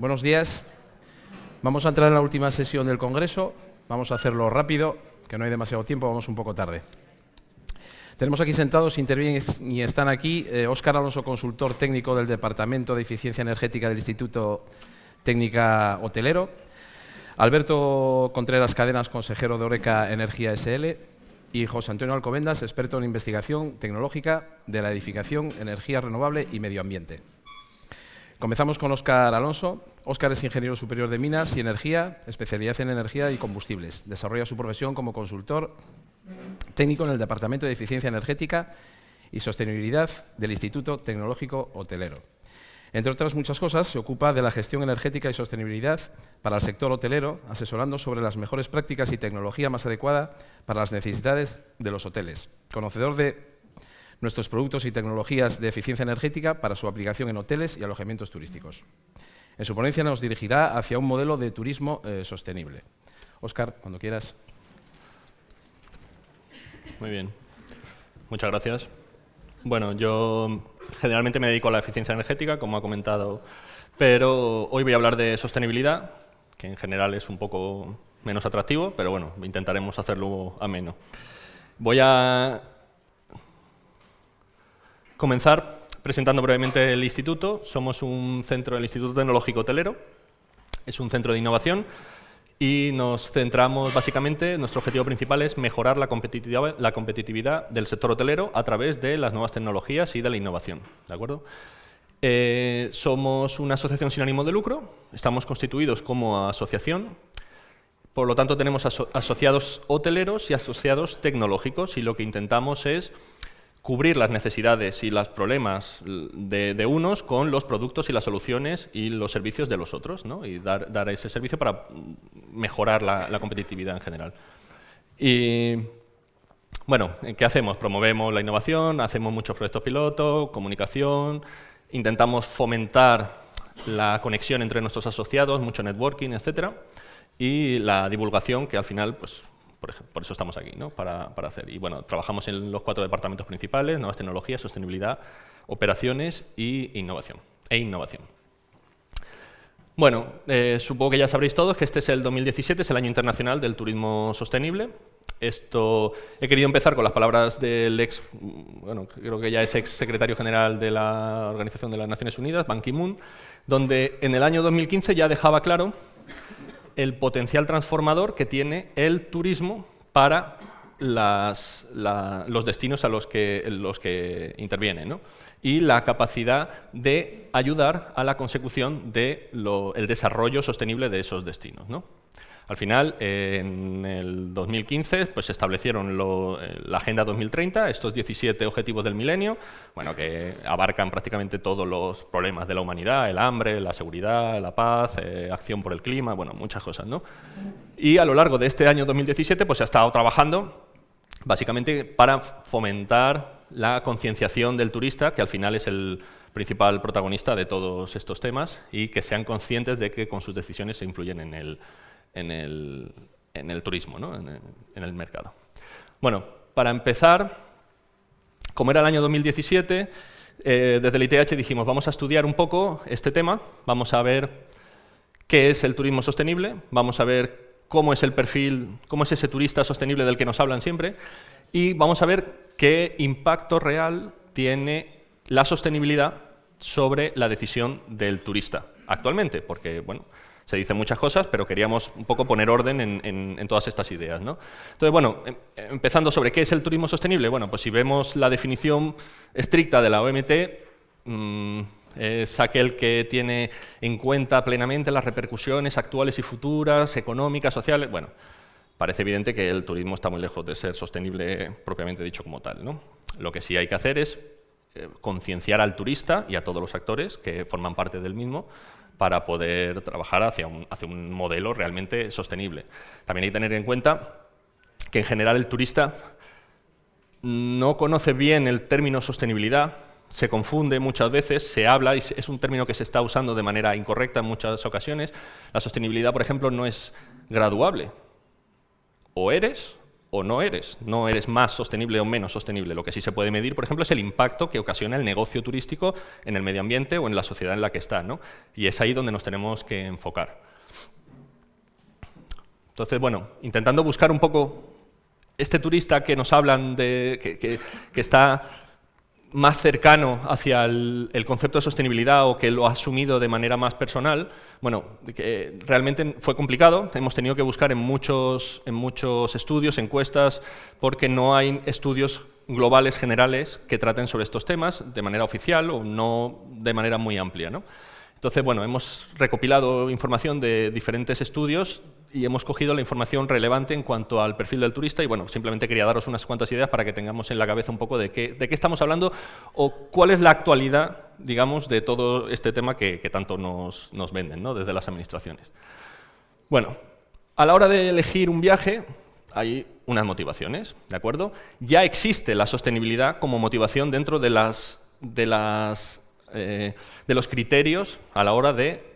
Buenos días. Vamos a entrar en la última sesión del Congreso. Vamos a hacerlo rápido, que no hay demasiado tiempo, vamos un poco tarde. Tenemos aquí sentados, intervienen y están aquí Óscar Alonso, consultor técnico del Departamento de Eficiencia Energética del Instituto Técnica Hotelero. Alberto Contreras Cadenas, consejero de Oreca Energía SL. Y José Antonio Alcobendas, experto en investigación tecnológica de la edificación, energía renovable y medio ambiente. Comenzamos con Óscar Alonso. Óscar es ingeniero superior de Minas y Energía, especialidad en energía y combustibles. Desarrolla su profesión como consultor técnico en el Departamento de Eficiencia Energética y Sostenibilidad del Instituto Tecnológico Hotelero. Entre otras muchas cosas, se ocupa de la gestión energética y sostenibilidad para el sector hotelero, asesorando sobre las mejores prácticas y tecnología más adecuada para las necesidades de los hoteles. Conocedor de nuestros productos y tecnologías de eficiencia energética para su aplicación en hoteles y alojamientos turísticos. En su ponencia nos dirigirá hacia un modelo de turismo sostenible. Óscar, cuando quieras. Muy bien. Muchas gracias. Bueno, yo generalmente me dedico a la eficiencia energética, como ha comentado, pero hoy voy a hablar de sostenibilidad, que en general es un poco menos atractivo, pero bueno, intentaremos hacerlo ameno. Voy a comenzar presentando brevemente el instituto. Somos un centro del Instituto Tecnológico Hotelero. Es un centro de innovación y nos centramos básicamente, nuestro objetivo principal es mejorar la competitividad del sector hotelero a través de las nuevas tecnologías y de la innovación. ¿De acuerdo? Somos una asociación sin ánimo de lucro, estamos constituidos como asociación, por lo tanto tenemos asociados hoteleros y asociados tecnológicos y lo que intentamos es cubrir las necesidades y los problemas de unos con los productos y las soluciones y los servicios de los otros, ¿no? Y dar ese servicio para mejorar la competitividad en general. Y bueno, ¿qué hacemos? Promovemos la innovación, hacemos muchos proyectos piloto, comunicación, intentamos fomentar la conexión entre nuestros asociados, mucho networking, etcétera, y la divulgación que al final, pues, por eso estamos aquí, ¿no? Para hacer. Y bueno, trabajamos en los 4 departamentos principales: nuevas tecnologías, sostenibilidad, operaciones e innovación. Bueno, supongo que ya sabréis todos que este es el 2017, es el Año Internacional del Turismo Sostenible. Esto he querido empezar con las palabras del bueno, creo que ya es ex secretario general de la Organización de las Naciones Unidas, Ban Ki-moon, donde en el año 2015 ya dejaba claro el potencial transformador que tiene el turismo para los destinos a los que interviene, ¿no? Y la capacidad de ayudar a la consecución del desarrollo sostenible de esos destinos, ¿no? Al final, en el 2015, pues se establecieron la Agenda 2030, estos 17 Objetivos del Milenio, bueno, que abarcan prácticamente todos los problemas de la humanidad: el hambre, la seguridad, la paz, acción por el clima, bueno, muchas cosas, ¿no? Y a lo largo de este año 2017, pues se ha estado trabajando básicamente para fomentar la concienciación del turista, que al final es el principal protagonista de todos estos temas, y que sean conscientes de que con sus decisiones se influyen en el turismo, ¿no? en el mercado. Bueno, para empezar, como era el año 2017, desde el ITH dijimos, vamos a estudiar un poco este tema, vamos a ver qué es el turismo sostenible, vamos a ver cómo es el perfil, cómo es ese turista sostenible del que nos hablan siempre, y vamos a ver qué impacto real tiene la sostenibilidad sobre la decisión del turista actualmente, porque, bueno, se dicen muchas cosas, pero queríamos un poco poner orden en todas estas ideas, ¿no? Entonces, bueno, empezando sobre qué es el turismo sostenible, bueno, pues si vemos la definición estricta de la OMT, es aquel que tiene en cuenta plenamente las repercusiones actuales y futuras, económicas, sociales. Bueno, parece evidente que el turismo está muy lejos de ser sostenible propiamente dicho como tal, ¿no? Lo que sí hay que hacer es concienciar al turista y a todos los actores que forman parte del mismo para poder trabajar hacia un modelo realmente sostenible. También hay que tener en cuenta que en general el turista no conoce bien el término sostenibilidad, se confunde muchas veces, se habla, y es un término que se está usando de manera incorrecta en muchas ocasiones. La sostenibilidad, por ejemplo, no es graduable. O eres o no eres más sostenible o menos sostenible. Lo que sí se puede medir, por ejemplo, es el impacto que ocasiona el negocio turístico en el medio ambiente o en la sociedad en la que está, ¿no? Y es ahí donde nos tenemos que enfocar. Entonces, bueno, intentando buscar un poco este turista que nos hablan de que está más cercano hacia el concepto de sostenibilidad o que lo ha asumido de manera más personal, bueno, que realmente fue complicado. Hemos tenido que buscar en muchos estudios, encuestas, porque no hay estudios globales generales que traten sobre estos temas de manera oficial o no de manera muy amplia, ¿no? Entonces, bueno, hemos recopilado información de diferentes estudios y hemos cogido la información relevante en cuanto al perfil del turista y, bueno, simplemente quería daros unas cuantas ideas para que tengamos en la cabeza un poco de qué estamos hablando o cuál es la actualidad, digamos, de todo este tema que tanto nos venden, ¿no?, desde las administraciones. Bueno, a la hora de elegir un viaje hay unas motivaciones, ¿de acuerdo? Ya existe la sostenibilidad como motivación dentro de los criterios a la hora de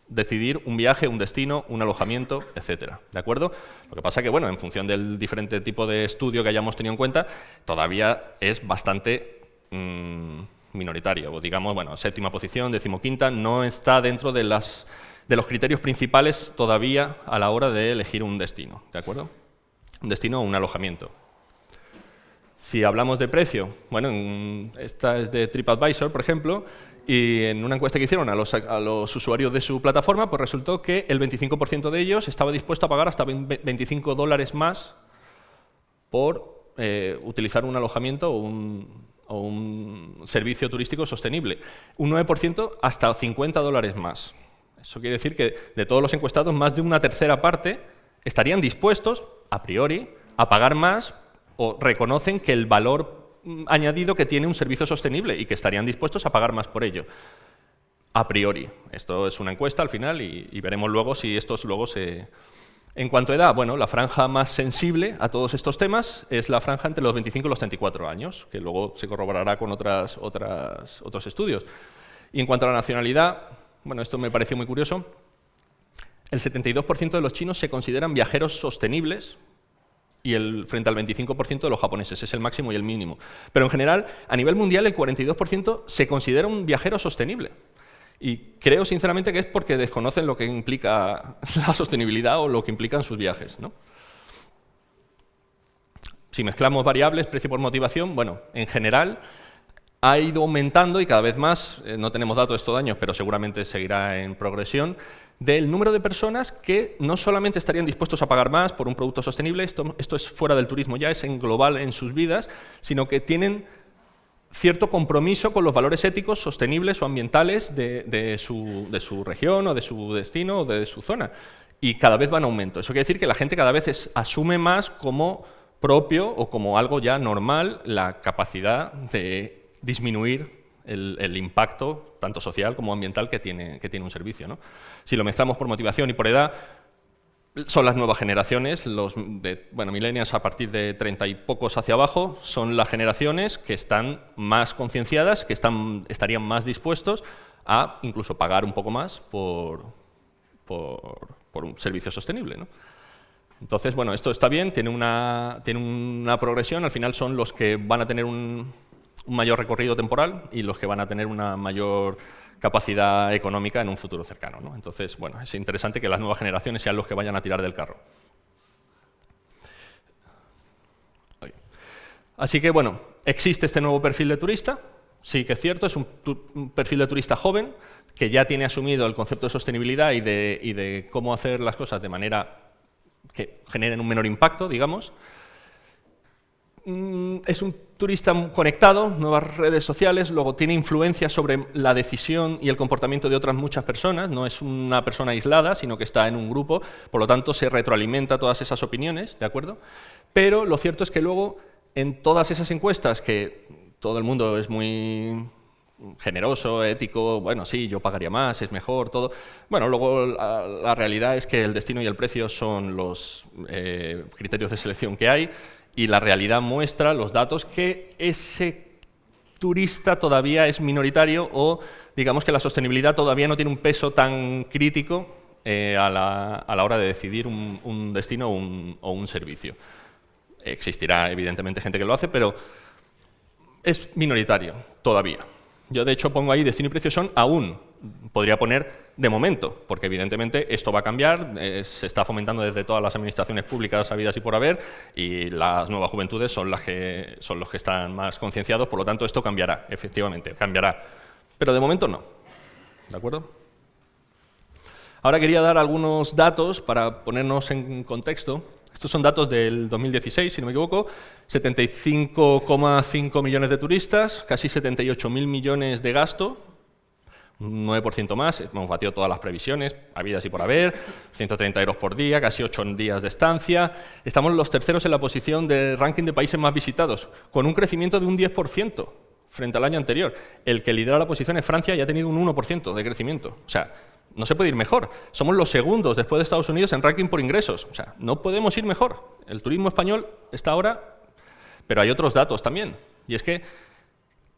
decidir un viaje, un destino, un alojamiento, etcétera, ¿de acuerdo? Lo que pasa que, bueno, en función del diferente tipo de estudio que hayamos tenido en cuenta, todavía es bastante minoritario, o digamos, bueno, séptima posición, decimoquinta, no está dentro de los criterios principales todavía a la hora de elegir un destino, ¿de acuerdo? Un destino o un alojamiento. Si hablamos de precio, bueno, esta es de TripAdvisor, por ejemplo, y en una encuesta que hicieron a los usuarios de su plataforma, pues resultó que el 25% de ellos estaba dispuesto a pagar hasta $25 más por utilizar un alojamiento o un servicio turístico sostenible. Un 9% hasta $50 más. Eso quiere decir que de todos los encuestados, más de una tercera parte estarían dispuestos, a priori, a pagar más o reconocen que el valor añadido que tiene un servicio sostenible y que estarían dispuestos a pagar más por ello. A priori. Esto es una encuesta al final y veremos luego si estos luego se... En cuanto a edad, bueno, la franja más sensible a todos estos temas es la franja entre los 25 y los 34 años, que luego se corroborará con otros estudios. Y en cuanto a la nacionalidad, bueno, esto me pareció muy curioso, el 72% de los chinos se consideran viajeros sostenibles, y frente al 25% de los japoneses, es el máximo y el mínimo. Pero en general, a nivel mundial, el 42% se considera un viajero sostenible. Y creo sinceramente que es porque desconocen lo que implica la sostenibilidad o lo que implican sus viajes, ¿no? Si mezclamos variables, precio por motivación, bueno, en general ha ido aumentando y cada vez más, no tenemos datos de estos años, pero seguramente seguirá en progresión, del número de personas que no solamente estarían dispuestos a pagar más por un producto sostenible, esto es fuera del turismo ya, es en global en sus vidas, sino que tienen cierto compromiso con los valores éticos, sostenibles o ambientales de su región o de su destino o de su zona. Y cada vez va en aumento. Eso quiere decir que la gente cada vez asume más como propio o como algo ya normal la capacidad de disminuir el impacto, tanto social como ambiental, que tiene un servicio, ¿no? Si lo mezclamos por motivación y por edad, son las nuevas generaciones, millennials a partir de 30 y pocos hacia abajo, son las generaciones que están más concienciadas, que estarían más dispuestos a incluso pagar un poco más por un servicio sostenible, ¿no? Entonces, bueno, esto está bien, tiene una progresión, al final son los que van a tener un mayor recorrido temporal y los que van a tener una mayor capacidad económica en un futuro cercano, ¿no? Entonces, bueno, es interesante que las nuevas generaciones sean los que vayan a tirar del carro. Así que, bueno, existe este nuevo perfil de turista, sí que es cierto, es un perfil de turista joven que ya tiene asumido el concepto de sostenibilidad y de cómo hacer las cosas de manera que generen un menor impacto, digamos. Es un turista conectado, nuevas redes sociales, luego tiene influencia sobre la decisión y el comportamiento de otras muchas personas, no es una persona aislada, sino que está en un grupo, por lo tanto se retroalimenta todas esas opiniones, ¿de acuerdo? Pero lo cierto es que luego en todas esas encuestas, que todo el mundo es muy generoso, ético, bueno, sí, yo pagaría más, es mejor, todo. Bueno, luego la realidad es que el destino y el precio son los criterios de selección que hay, y la realidad muestra, los datos, que ese turista todavía es minoritario o digamos que la sostenibilidad todavía no tiene un peso tan crítico a la hora de decidir un destino o un servicio. existirá evidentemente gente que lo hace, pero es minoritario todavía. Yo, de hecho, pongo ahí destino y precio son aún. Podría poner de momento, porque evidentemente esto va a cambiar, se está fomentando desde todas las administraciones públicas habidas y por haber, y las nuevas juventudes son los que están más concienciados, por lo tanto esto cambiará, efectivamente, cambiará. Pero de momento no. ¿De acuerdo? Ahora quería dar algunos datos para ponernos en contexto. Estos son datos del 2016, si no me equivoco, 75,5 millones de turistas, casi 78.000 millones de gasto, un 9% más, hemos batido todas las previsiones, habidas y por haber, 130 euros por día, casi 8 días de estancia. Estamos los terceros en la posición de ranking de países más visitados, con un crecimiento de un 10% frente al año anterior. El que lidera la posición es Francia y ha tenido un 1% de crecimiento. O sea, no se puede ir mejor. Somos los segundos después de Estados Unidos en ranking por ingresos. O sea, no podemos ir mejor. El turismo español está ahora, pero hay otros datos también. Y es que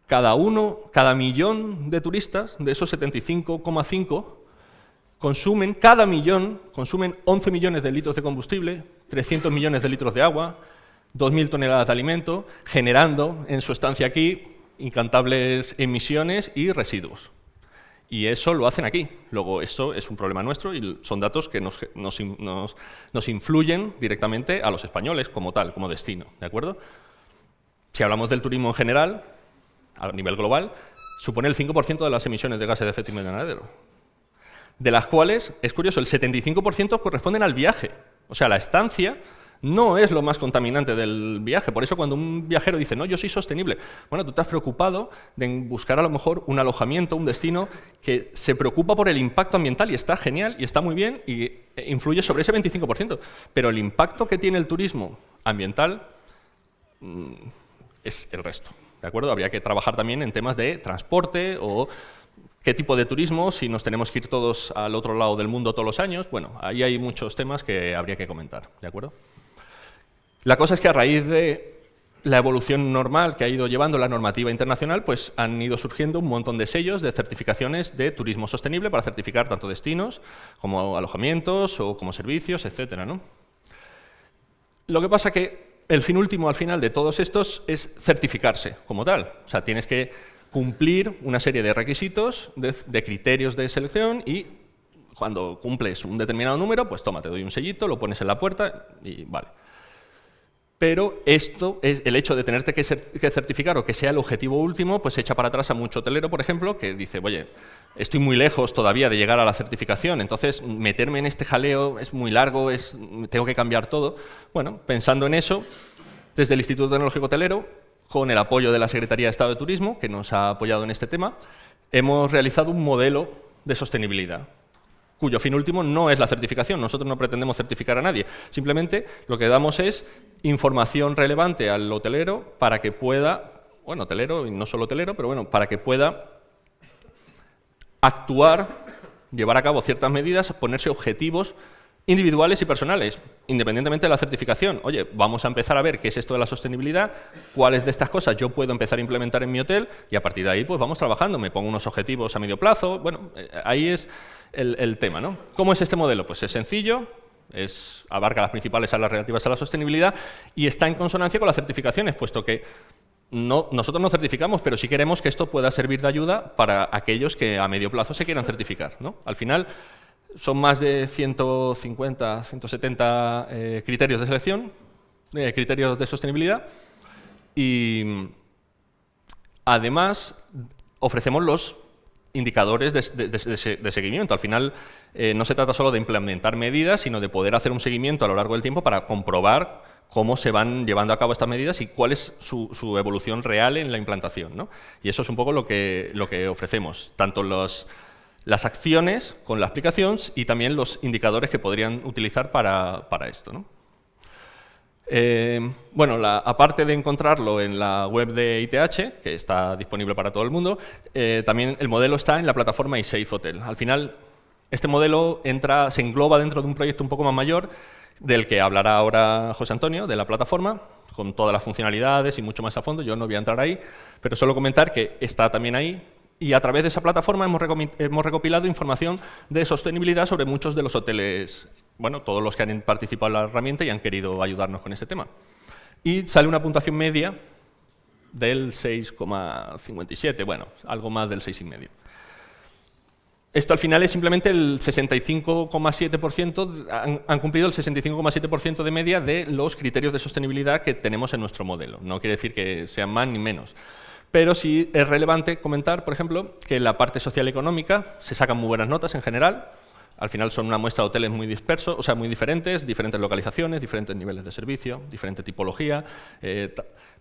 cada millón de turistas, de esos 75,5, cada millón consumen 11 millones de litros de combustible, 300 millones de litros de agua, 2.000 toneladas de alimento, generando en su estancia aquí incontables emisiones y residuos. Y eso lo hacen aquí. Luego, esto es un problema nuestro y son datos que nos influyen directamente a los españoles como tal, como destino. ¿De acuerdo? Si hablamos del turismo en general, a nivel global, supone el 5% de las emisiones de gases de efecto invernadero. De las cuales, es curioso, el 75% corresponden al viaje. O sea, la estancia no es lo más contaminante del viaje. Por eso cuando un viajero dice, no, yo soy sostenible, bueno, tú te has preocupado de buscar a lo mejor un alojamiento, un destino que se preocupa por el impacto ambiental y está genial y está muy bien y influye sobre ese 25%. Pero el impacto que tiene el turismo ambiental es el resto. ¿De acuerdo? Habría que trabajar también en temas de transporte o qué tipo de turismo, si nos tenemos que ir todos al otro lado del mundo todos los años. Bueno, ahí hay muchos temas que habría que comentar. ¿De acuerdo? La cosa es que a raíz de la evolución normal que ha ido llevando la normativa internacional, pues han ido surgiendo un montón de sellos de certificaciones de turismo sostenible para certificar tanto destinos como alojamientos o como servicios, etcétera, ¿no? Lo que pasa que el fin último al final de todos estos es certificarse como tal. O sea, tienes que cumplir una serie de requisitos, de criterios de selección y cuando cumples un determinado número, pues toma, te doy un sellito, lo pones en la puerta y vale. Pero esto, es el hecho de tenerte que certificar o que sea el objetivo último, pues echa para atrás a mucho hotelero, por ejemplo, que dice, oye, estoy muy lejos todavía de llegar a la certificación, entonces meterme en este jaleo es muy largo, tengo que cambiar todo. Bueno, pensando en eso, desde el Instituto Tecnológico Hotelero, con el apoyo de la Secretaría de Estado de Turismo, que nos ha apoyado en este tema, hemos realizado un modelo de sostenibilidad, cuyo fin último no es la certificación. Nosotros no pretendemos certificar a nadie. Simplemente lo que damos es información relevante al hotelero para que pueda, bueno, hotelero y no solo hotelero, pero bueno, para que pueda actuar, llevar a cabo ciertas medidas, ponerse objetivos individuales y personales, independientemente de la certificación. Oye, vamos a empezar a ver qué es esto de la sostenibilidad, cuáles de estas cosas yo puedo empezar a implementar en mi hotel y a partir de ahí pues vamos trabajando. Me pongo unos objetivos a medio plazo. Bueno, ahí es el tema, ¿no? ¿Cómo es este modelo? Pues es sencillo, abarca las principales áreas relativas a la sostenibilidad y está en consonancia con las certificaciones, puesto que nosotros no certificamos, pero sí queremos que esto pueda servir de ayuda para aquellos que a medio plazo se quieran certificar, ¿no? Al final son más de 150, 170 criterios de selección, criterios de sostenibilidad y además ofrecemos los indicadores de seguimiento. Al final no se trata solo de implementar medidas, sino de poder hacer un seguimiento a lo largo del tiempo para comprobar cómo se van llevando a cabo estas medidas y cuál es su evolución real en la implantación, ¿no? Y eso es un poco lo que ofrecemos, tanto las acciones con la aplicación y también los indicadores que podrían utilizar para esto, ¿no? Bueno, aparte de encontrarlo en la web de ITH, que está disponible para todo el mundo, también el modelo está en la plataforma iSafe Hotel. Al final, este modelo se engloba dentro de un proyecto un poco más mayor, del que hablará ahora José Antonio, de la plataforma, con todas las funcionalidades y mucho más a fondo. Yo no voy a entrar ahí, pero solo comentar que está también ahí. Y a través de esa plataforma hemos recopilado información de sostenibilidad sobre muchos de los hoteles, bueno, todos los que han participado en la herramienta y han querido ayudarnos con ese tema. y sale una puntuación media del 6,57, bueno, algo más del 6,5. Esto al final es simplemente el 65,7%, han cumplido el 65,7% de media de los criterios de sostenibilidad que tenemos en nuestro modelo. No quiere decir que sean más ni menos. Pero sí es relevante comentar, por ejemplo, que en la parte social y económica se sacan muy buenas notas en general. Al final son una muestra de hoteles muy dispersos, o sea, muy diferentes localizaciones, diferentes niveles de servicio, diferente tipología.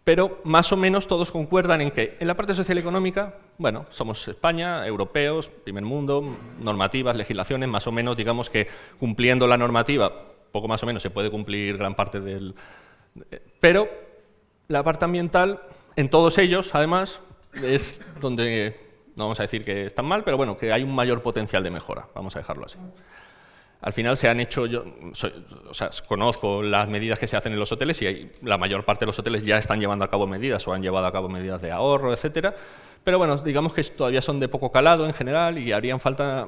Pero más o menos todos concuerdan en que en la parte social y económica, bueno, somos España, europeos, primer mundo, normativas, legislaciones, más o menos, digamos que cumpliendo la normativa, poco más o menos se puede cumplir gran parte del... Pero la parte ambiental, en todos ellos, además, es donde, no vamos a decir que están mal, pero bueno, que hay un mayor potencial de mejora, vamos a dejarlo así. Al final se han hecho, conozco las medidas que se hacen en los hoteles y la mayor parte de los hoteles ya están llevando a cabo medidas o han llevado a cabo medidas de ahorro, etcétera. Pero bueno, digamos que todavía son de poco calado en general y harían falta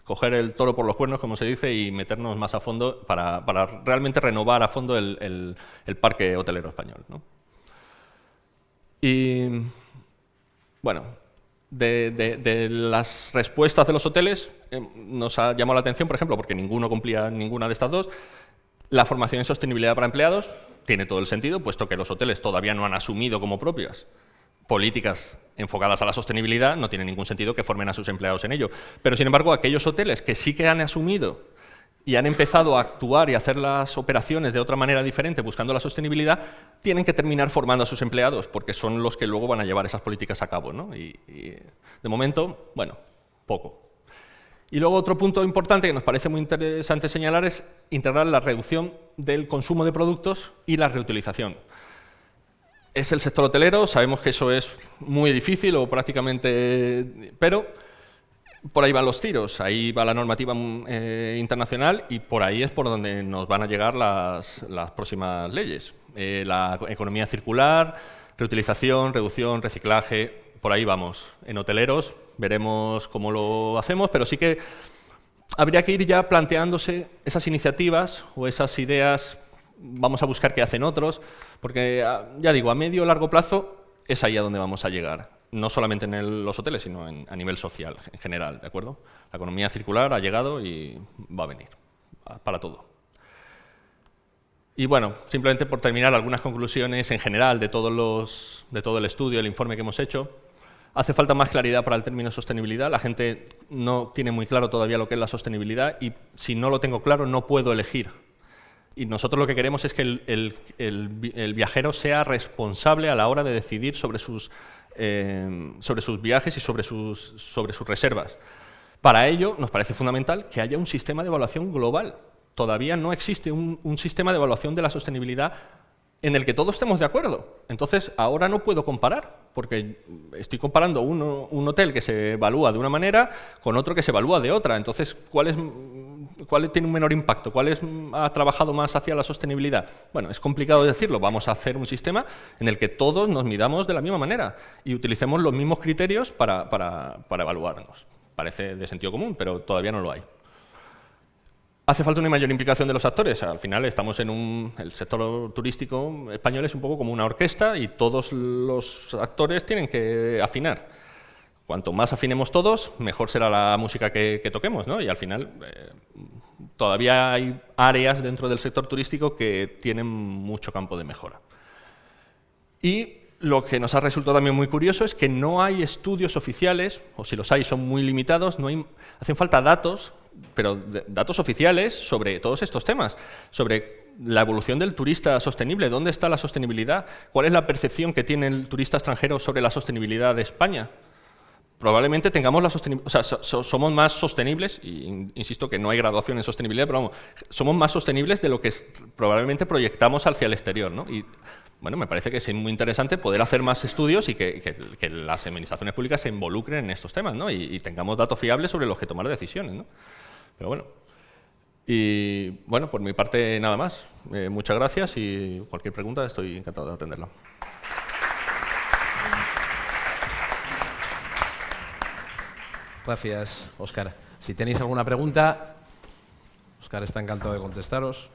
coger el toro por los cuernos, como se dice, y meternos más a fondo para realmente renovar a fondo el parque hotelero español, ¿no? Y bueno, de las respuestas de los hoteles nos ha llamado la atención, por ejemplo, porque ninguno cumplía ninguna de estas dos, la formación en sostenibilidad para empleados tiene todo el sentido, puesto que los hoteles todavía no han asumido como propias políticas enfocadas a la sostenibilidad, no tiene ningún sentido que formen a sus empleados en ello. Pero, sin embargo, aquellos hoteles que sí que han asumido y han empezado a actuar y a hacer las operaciones de otra manera diferente, buscando la sostenibilidad, tienen que terminar formando a sus empleados, porque son los que luego van a llevar esas políticas a cabo, ¿no? Y de momento, bueno, poco. Y luego otro punto importante que nos parece muy interesante señalar es integrar la reducción del consumo de productos y la reutilización. Es el sector hotelero, sabemos que eso es muy difícil o prácticamente... pero por ahí van los tiros, ahí va la normativa internacional y por ahí es por donde nos van a llegar las próximas leyes. La economía circular, reutilización, reducción, reciclaje, por ahí vamos. En hoteleros veremos cómo lo hacemos, pero sí que habría que ir ya planteándose esas iniciativas o esas ideas, vamos a buscar qué hacen otros, porque ya digo, a medio o largo plazo es ahí a donde vamos a llegar. No solamente en los hoteles, sino a nivel social, en general, ¿de acuerdo? La economía circular ha llegado y va a venir, para todo. Y bueno, simplemente por terminar, algunas conclusiones en general de todo el estudio, el informe que hemos hecho. Hace falta más claridad para el término sostenibilidad. La gente no tiene muy claro todavía lo que es la sostenibilidad y si no lo tengo claro no puedo elegir. Y nosotros lo que queremos es que el viajero sea responsable a la hora de decidir sobre sus viajes y sobre sus reservas. Para ello, nos parece fundamental que haya un sistema de evaluación global. Todavía no existe un sistema de evaluación de la sostenibilidad en el que todos estemos de acuerdo. Entonces, ahora no puedo comparar, porque estoy comparando un hotel que se evalúa de una manera con otro que se evalúa de otra. Entonces, ¿cuál tiene un menor impacto? ¿Cuál ha trabajado más hacia la sostenibilidad? Bueno, es complicado decirlo. Vamos a hacer un sistema en el que todos nos midamos de la misma manera y utilicemos los mismos criterios para evaluarnos. Parece de sentido común, pero todavía no lo hay. Hace falta una mayor implicación de los actores. Al final estamos el sector turístico español es un poco como una orquesta y todos los actores tienen que afinar. Cuanto más afinemos todos, mejor será la música que toquemos, ¿no? Y al final todavía hay áreas dentro del sector turístico que tienen mucho campo de mejora. Y lo que nos ha resultado también muy curioso es que no hay estudios oficiales, o si los hay son muy limitados, hacen falta datos, pero datos oficiales sobre todos estos temas, sobre la evolución del turista sostenible, dónde está la sostenibilidad, cuál es la percepción que tiene el turista extranjero sobre la sostenibilidad de España. Probablemente tengamos somos más sostenibles, y insisto que no hay graduación en sostenibilidad, pero vamos, somos más sostenibles de lo que probablemente proyectamos hacia el exterior, ¿no? Y bueno, me parece que es muy interesante poder hacer más estudios y que las administraciones públicas se involucren en estos temas, ¿no? Y tengamos datos fiables sobre los que tomar decisiones, ¿no? Pero bueno, y bueno, por mi parte nada más. Muchas gracias y cualquier pregunta estoy encantado de atenderla. Gracias, Óscar. Si tenéis alguna pregunta, Óscar está encantado de contestaros.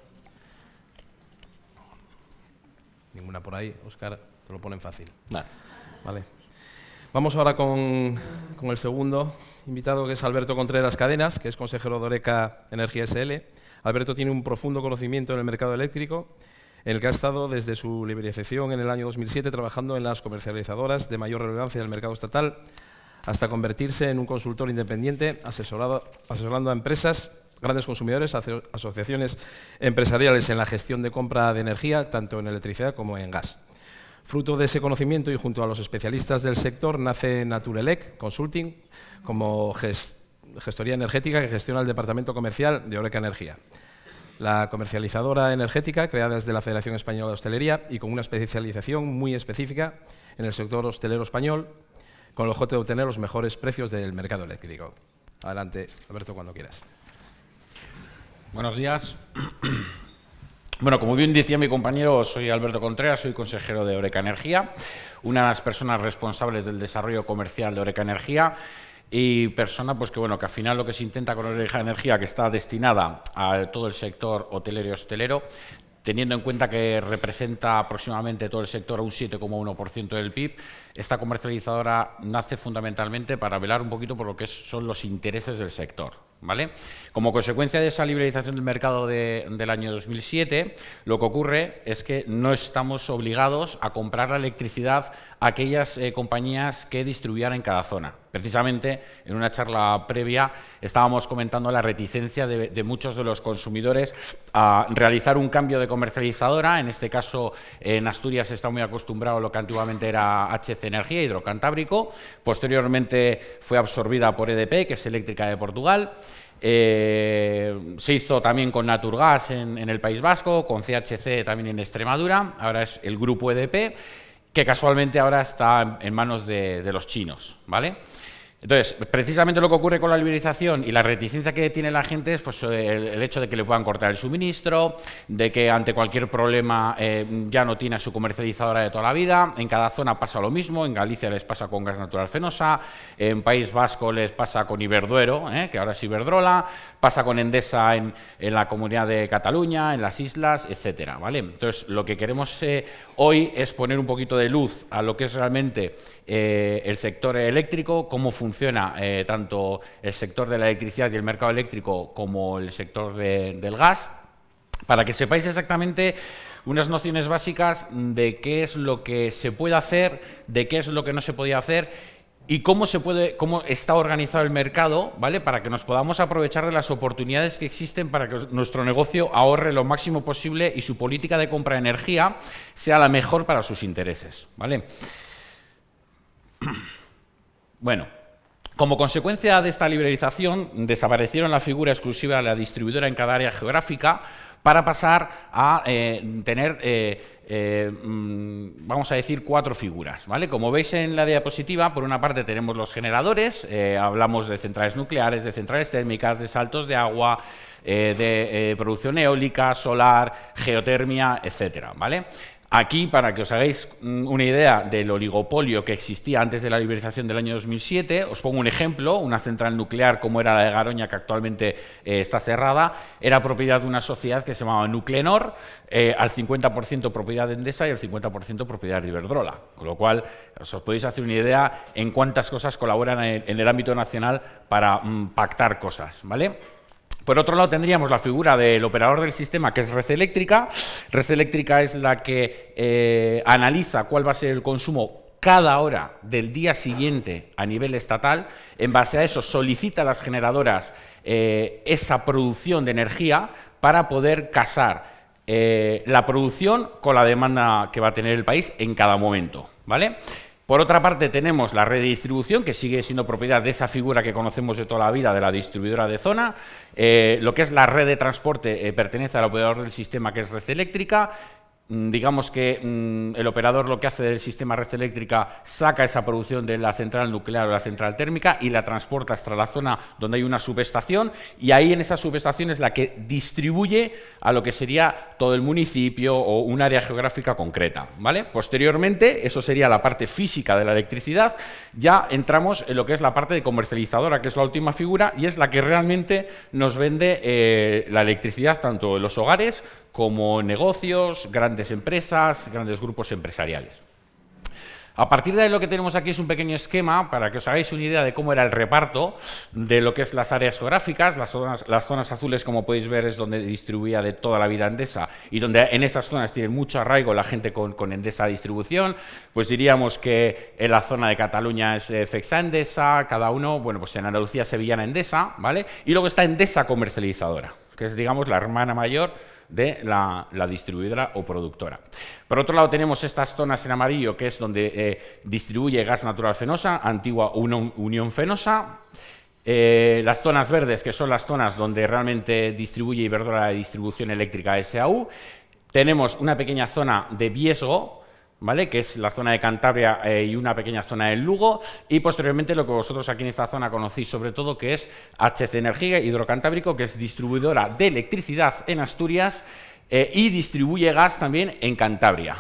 Ninguna por ahí, Óscar, te lo ponen fácil. Vale. Vale. Vamos ahora con el segundo invitado, que es Alberto Contreras Cadenas, que es consejero de Horeca Energía SL. Alberto tiene un profundo conocimiento en el mercado eléctrico, en el que ha estado desde su liberalización en el año 2007 trabajando en las comercializadoras de mayor relevancia del mercado estatal, hasta convertirse en un consultor independiente asesorando a empresas, grandes consumidores, asociaciones empresariales en la gestión de compra de energía, tanto en electricidad como en gas. Fruto de ese conocimiento y junto a los especialistas del sector nace Naturelec Consulting como gestoría energética que gestiona el departamento comercial de Horeca Energía. La comercializadora energética, creada desde la Federación Española de Hostelería y con una especialización muy específica en el sector hostelero español, con el objeto de obtener los mejores precios del mercado eléctrico. Adelante, Alberto, cuando quieras. Buenos días. Bueno, como bien decía mi compañero, soy Alberto Contreras, soy consejero de Horeca Energía, una de las personas responsables del desarrollo comercial de Horeca Energía y persona pues que al final lo que se intenta con Horeca Energía, que está destinada a todo el sector hotelero y hostelero, teniendo en cuenta que representa aproximadamente todo el sector a un 7,1% del PIB, esta comercializadora nace fundamentalmente para velar un poquito por lo que son los intereses del sector, ¿vale? Como consecuencia de esa liberalización del mercado del año 2007, lo que ocurre es que no estamos obligados a comprar la electricidad a aquellas compañías que distribuyan en cada zona. Precisamente, en una charla previa, estábamos comentando la reticencia de muchos de los consumidores a realizar un cambio de comercializadora. En este caso, en Asturias se está muy acostumbrado a lo que antiguamente era HC Energía, Hidrocantábrico. Posteriormente fue absorbida por EDP, que es Eléctrica de Portugal. Se hizo también con Naturgas en el País Vasco, con CHC también en Extremadura. Ahora es el grupo EDP, que casualmente ahora está en manos de los chinos, ¿vale? Entonces, precisamente lo que ocurre con la liberalización y la reticencia que tiene la gente es pues, el hecho de que le puedan cortar el suministro, de que ante cualquier problema ya no tiene a su comercializadora de toda la vida. En cada zona pasa lo mismo, en Galicia les pasa con Gas Natural Fenosa, en País Vasco les pasa con Iberduero, que ahora es Iberdrola, pasa con Endesa en la Comunidad de Cataluña, en las islas, etcétera, ¿vale? Entonces, lo que queremos hoy es poner un poquito de luz a lo que es realmente el sector eléctrico, cómo funciona tanto el sector de la electricidad y el mercado eléctrico como el sector del gas, para que sepáis exactamente unas nociones básicas de qué es lo que se puede hacer, de qué es lo que no se podía hacer y cómo está organizado el mercado, ¿vale? Para que nos podamos aprovechar de las oportunidades que existen para que nuestro negocio ahorre lo máximo posible y su política de compra de energía sea la mejor para sus intereses, ¿vale? Bueno, como consecuencia de esta liberalización, desaparecieron la figura exclusiva de la distribuidora en cada área geográfica para pasar a tener, vamos a decir, 4 figuras, ¿vale? Como veis en la diapositiva, por una parte tenemos los generadores, hablamos de centrales nucleares, de centrales térmicas, de saltos de agua, de producción eólica, solar, geotermia, etcétera, ¿vale? Aquí, para que os hagáis una idea del oligopolio que existía antes de la liberalización del año 2007, os pongo un ejemplo. Una central nuclear como era la de Garoña, que actualmente está cerrada, era propiedad de una sociedad que se llamaba Nuclenor, al 50% propiedad de Endesa y al 50% propiedad de Iberdrola. Con lo cual, os podéis hacer una idea en cuántas cosas colaboran en el ámbito nacional para pactar cosas, ¿vale? Por otro lado, tendríamos la figura del operador del sistema, que es Red Eléctrica. Red Eléctrica es la que analiza cuál va a ser el consumo cada hora del día siguiente a nivel estatal. En base a eso, solicita a las generadoras esa producción de energía para poder casar la producción con la demanda que va a tener el país en cada momento, ¿vale? Por otra parte, tenemos la red de distribución, que sigue siendo propiedad de esa figura que conocemos de toda la vida, de la distribuidora de zona. Lo que es la red de transporte pertenece al operador del sistema, que es Red Eléctrica. Digamos que el operador lo que hace del sistema Red Eléctrica saca esa producción de la central nuclear o la central térmica y la transporta hasta la zona donde hay una subestación, y ahí en esa subestación es la que distribuye a lo que sería todo el municipio o un área geográfica concreta, ¿vale? Posteriormente, eso sería la parte física de la electricidad. Ya entramos en lo que es la parte de comercializadora, que es la última figura y es la que realmente nos vende la electricidad tanto en los hogares como negocios, grandes empresas, grandes grupos empresariales. A partir de ahí lo que tenemos aquí es un pequeño esquema para que os hagáis una idea de cómo era el reparto de lo que es las áreas geográficas. Las zonas azules, como podéis ver, es donde distribuía de toda la vida Endesa y donde en esas zonas tiene mucho arraigo la gente con Endesa distribución. Pues diríamos que en la zona de Cataluña es FEXA Endesa, cada uno, bueno, pues en Andalucía Sevillana Endesa, ¿vale? Y luego está Endesa Comercializadora, que es, digamos, la hermana mayor de la distribuidora o productora. Por otro lado tenemos estas zonas en amarillo, que es donde distribuye gas natural fenosa, antigua Unión Fenosa. Las zonas verdes, que son las zonas donde realmente distribuye Iberdrola de Distribución Eléctrica SAU. Tenemos una pequeña zona de Viesgo, ¿vale?, que es la zona de Cantabria y una pequeña zona del Lugo, y posteriormente lo que vosotros aquí en esta zona conocéis sobre todo, que es HC Energía Hidrocantábrico, que es distribuidora de electricidad en Asturias y distribuye gas también en Cantabria,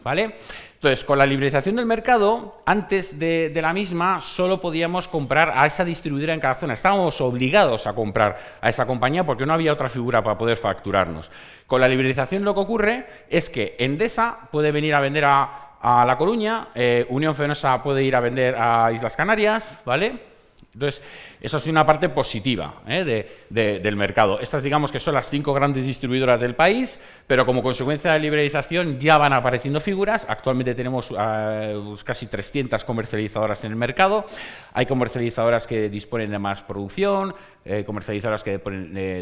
¿vale? Entonces, con la liberalización del mercado, antes de la misma, solo podíamos comprar a esa distribuidora en cada zona. Estábamos obligados a comprar a esa compañía porque no había otra figura para poder facturarnos. Con la liberalización lo que ocurre es que Endesa puede venir a vender a La Coruña, Unión Fenosa puede ir a vender a Islas Canarias, ¿vale? Entonces, eso es una parte positiva del mercado. Estas, digamos, que son las 5 grandes distribuidoras del país, pero como consecuencia de la liberalización ya van apareciendo figuras. Actualmente tenemos casi 300 comercializadoras en el mercado. Hay comercializadoras que disponen de más producción, comercializadoras que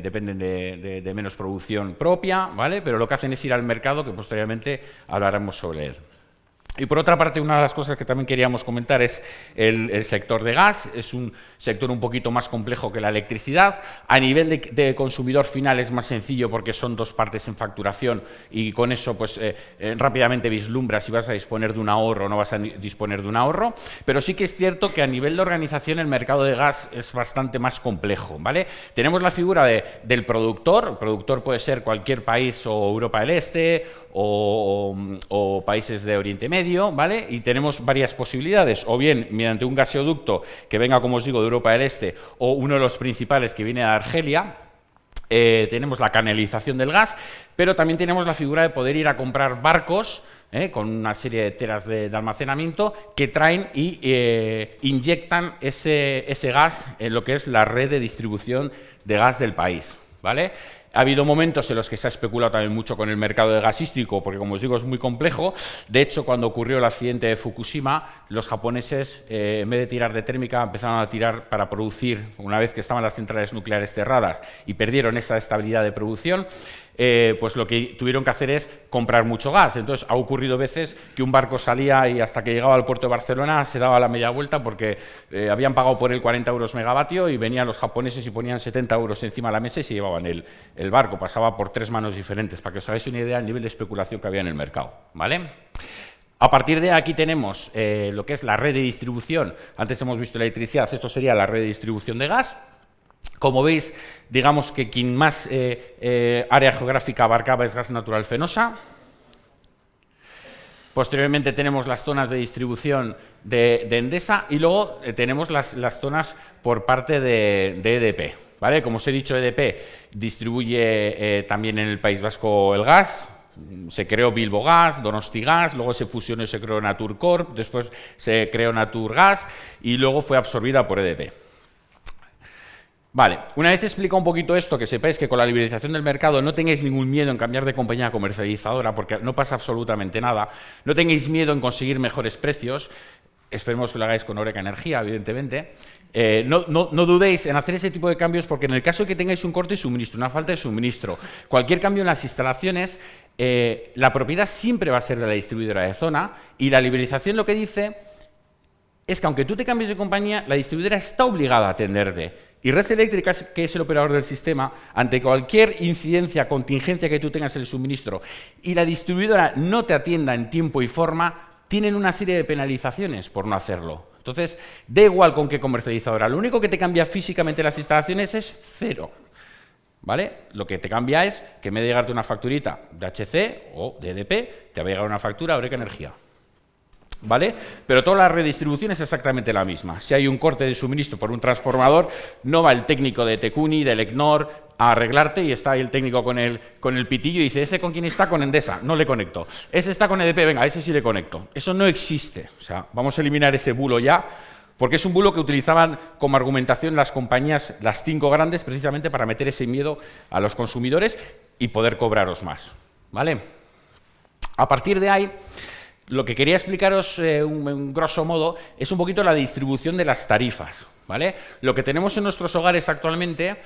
dependen de menos producción propia, ¿vale? Pero lo que hacen es ir al mercado, que posteriormente hablaremos sobre él. Y por otra parte, una de las cosas que también queríamos comentar es el sector de gas. Es un sector un poquito más complejo que la electricidad. A nivel de consumidor final es más sencillo porque son 2 partes en facturación y con eso pues rápidamente vislumbras si vas a disponer de un ahorro o no vas a disponer de un ahorro. Pero sí que es cierto que a nivel de organización el mercado de gas es bastante más complejo, ¿vale? Tenemos la figura del productor. El productor puede ser cualquier país o Europa del Este o países de Oriente Medio, ¿vale? Y tenemos varias posibilidades, o bien mediante un gaseoducto que venga, como os digo, de Europa del Este, o uno de los principales que viene de Argelia. Tenemos la canalización del gas, pero también tenemos la figura de poder ir a comprar barcos con una serie de teras de almacenamiento que traen y inyectan ese gas en lo que es la red de distribución de gas del país, ¿vale? Ha habido momentos en los que se ha especulado también mucho con el mercado de gasístico, porque, como os digo, es muy complejo. De hecho, cuando ocurrió el accidente de Fukushima, los japoneses, en vez de tirar de térmica, empezaron a tirar para producir, una vez que estaban las centrales nucleares cerradas y perdieron esa estabilidad de producción, pues lo que tuvieron que hacer es comprar mucho gas. Entonces, ha ocurrido veces que un barco salía y hasta que llegaba al puerto de Barcelona se daba la media vuelta porque habían pagado por él 40 euros megavatio y venían los japoneses y ponían 70 euros encima de la mesa y se llevaban el barco. Pasaba por 3 manos diferentes, para que os hagáis una idea del nivel de especulación que había en el mercado, ¿vale? A partir de aquí tenemos lo que es la red de distribución. Antes hemos visto la electricidad, esto sería la red de distribución de gas. Como veis, digamos que quien más área geográfica abarcaba es gas natural fenosa. Posteriormente tenemos las zonas de distribución de Endesa y luego tenemos las zonas por parte de EDP, ¿vale? Como os he dicho, EDP distribuye también en el País Vasco el gas. Se creó Bilbo Gas, Donosti Gas, luego se fusionó y se creó Naturcorp, después se creó Naturgas y luego fue absorbida por EDP. Vale, una vez explicado un poquito esto, que sepáis que con la liberalización del mercado no tengáis ningún miedo en cambiar de compañía comercializadora porque no pasa absolutamente nada, no tengáis miedo en conseguir mejores precios, esperemos que lo hagáis con Eureka Energía, evidentemente. No dudéis en hacer ese tipo de cambios porque en el caso de que tengáis un corte de suministro, una falta de suministro, cualquier cambio en las instalaciones, la propiedad siempre va a ser de la distribuidora de zona y la liberalización lo que dice es que aunque tú te cambies de compañía, la distribuidora está obligada a atenderte. Y Red Eléctrica, que es el operador del sistema, ante cualquier incidencia, contingencia que tú tengas en el suministro y la distribuidora no te atienda en tiempo y forma, tienen una serie de penalizaciones por no hacerlo. Entonces, da igual con qué comercializadora, lo único que te cambia físicamente las instalaciones es 0. ¿Vale? Lo que te cambia es que en vez de llegarte una facturita de HC o de EDP, te va a llegar una factura a Eureka Energía. ¿vale? Pero toda la redistribución es exactamente la misma. Si hay un corte de suministro por un transformador, no va el técnico de Tecuni, del ECNOR, a arreglarte y está ahí el técnico con el pitillo y dice, ¿ese con quién está? Con Endesa, no le conecto. Ese está con EDP, venga, ese sí le conecto. Eso no existe. O sea, vamos a eliminar ese bulo ya, porque es un bulo que utilizaban como argumentación las compañías, las 5 grandes, precisamente para meter ese miedo a los consumidores y poder cobraros más, ¿vale? A partir de ahí, lo que quería explicaros, en grosso modo, es un poquito la distribución de las tarifas, ¿vale? Lo que tenemos en nuestros hogares actualmente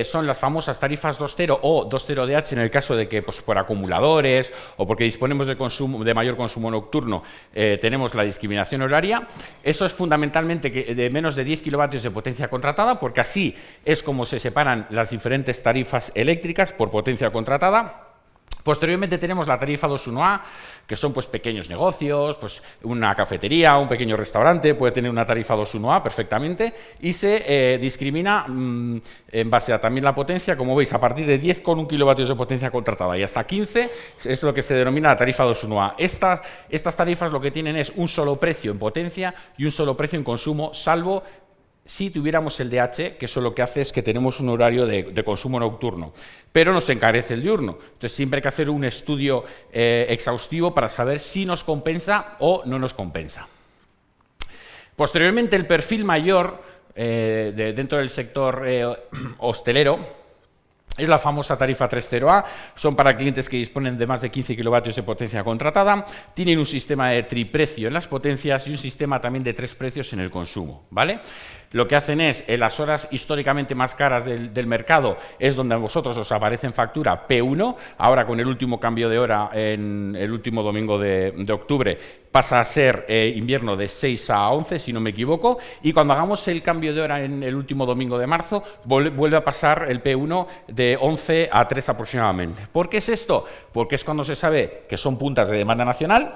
son las famosas tarifas 2.0 o 2.0DH en el caso de que, pues, por acumuladores o porque disponemos de mayor consumo nocturno, tenemos la discriminación horaria. Eso es fundamentalmente de menos de 10 kilovatios de potencia contratada, porque así es como se separan las diferentes tarifas eléctricas por potencia contratada. Posteriormente tenemos la tarifa 2.1A, que son pues pequeños negocios, pues una cafetería, un pequeño restaurante puede tener una tarifa 2.1A perfectamente y se discrimina en base a también la potencia, como veis, a partir de 10,1 kilovatios de potencia contratada y hasta 15 es lo que se denomina la tarifa 2.1A. Estas tarifas lo que tienen es un solo precio en potencia y un solo precio en consumo, salvo si tuviéramos el DH, que eso lo que hace es que tenemos un horario de consumo nocturno, pero nos encarece el diurno. Entonces siempre hay que hacer un estudio exhaustivo para saber si nos compensa o no nos compensa. Posteriormente, el perfil mayor dentro del sector hostelero es la famosa tarifa 3.0A, son para clientes que disponen de más de 15 kilovatios de potencia contratada, tienen un sistema de triprecio en las potencias y un sistema también de 3 precios en el consumo, ¿vale? Lo que hacen es, en las horas históricamente más caras del mercado, es donde a vosotros os aparece en factura P1, ahora con el último cambio de hora en el último domingo de octubre, pasa a ser invierno de 6 a 11, si no me equivoco, y cuando hagamos el cambio de hora en el último domingo de marzo, vuelve a pasar el P1 de 11 a 3 aproximadamente. ¿Por qué es esto? Porque es cuando se sabe que son puntas de demanda nacional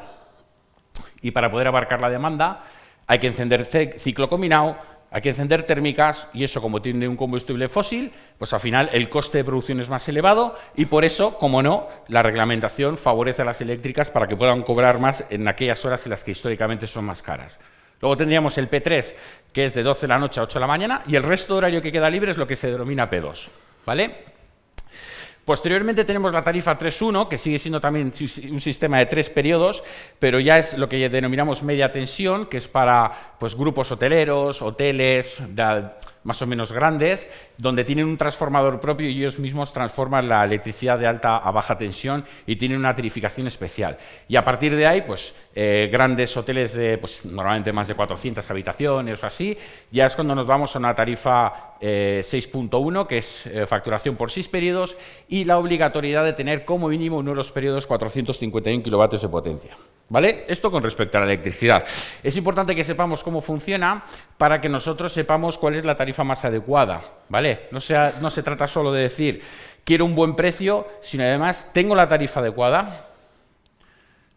y para poder abarcar la demanda hay que encender ciclo combinado, hay que encender térmicas y eso, como tiene un combustible fósil, pues al final el coste de producción es más elevado y por eso, como no, la reglamentación favorece a las eléctricas para que puedan cobrar más en aquellas horas en las que históricamente son más caras. Luego tendríamos el P3, que es de 12 de la noche a 8 de la mañana y el resto de horario que queda libre es lo que se denomina P2, ¿vale? Posteriormente tenemos la tarifa 3.1, que sigue siendo también un sistema de 3 periodos, pero ya es lo que denominamos media tensión, que es para pues, grupos hoteleros, hoteles más o menos grandes, donde tienen un transformador propio y ellos mismos transforman la electricidad de alta a baja tensión y tienen una tarificación especial. Y a partir de ahí, pues grandes hoteles de pues, normalmente más de 400 habitaciones o así, ya es cuando nos vamos a una tarifa 6.1, que es facturación por 6 periodos, y la obligatoriedad de tener como mínimo en unos periodos 451 kilovatios de potencia. ¿Vale? Esto con respecto a la electricidad. Es importante que sepamos cómo funciona para que nosotros sepamos cuál es la tarifa más adecuada, ¿vale? No se trata solo de decir quiero un buen precio, sino además tengo la tarifa adecuada,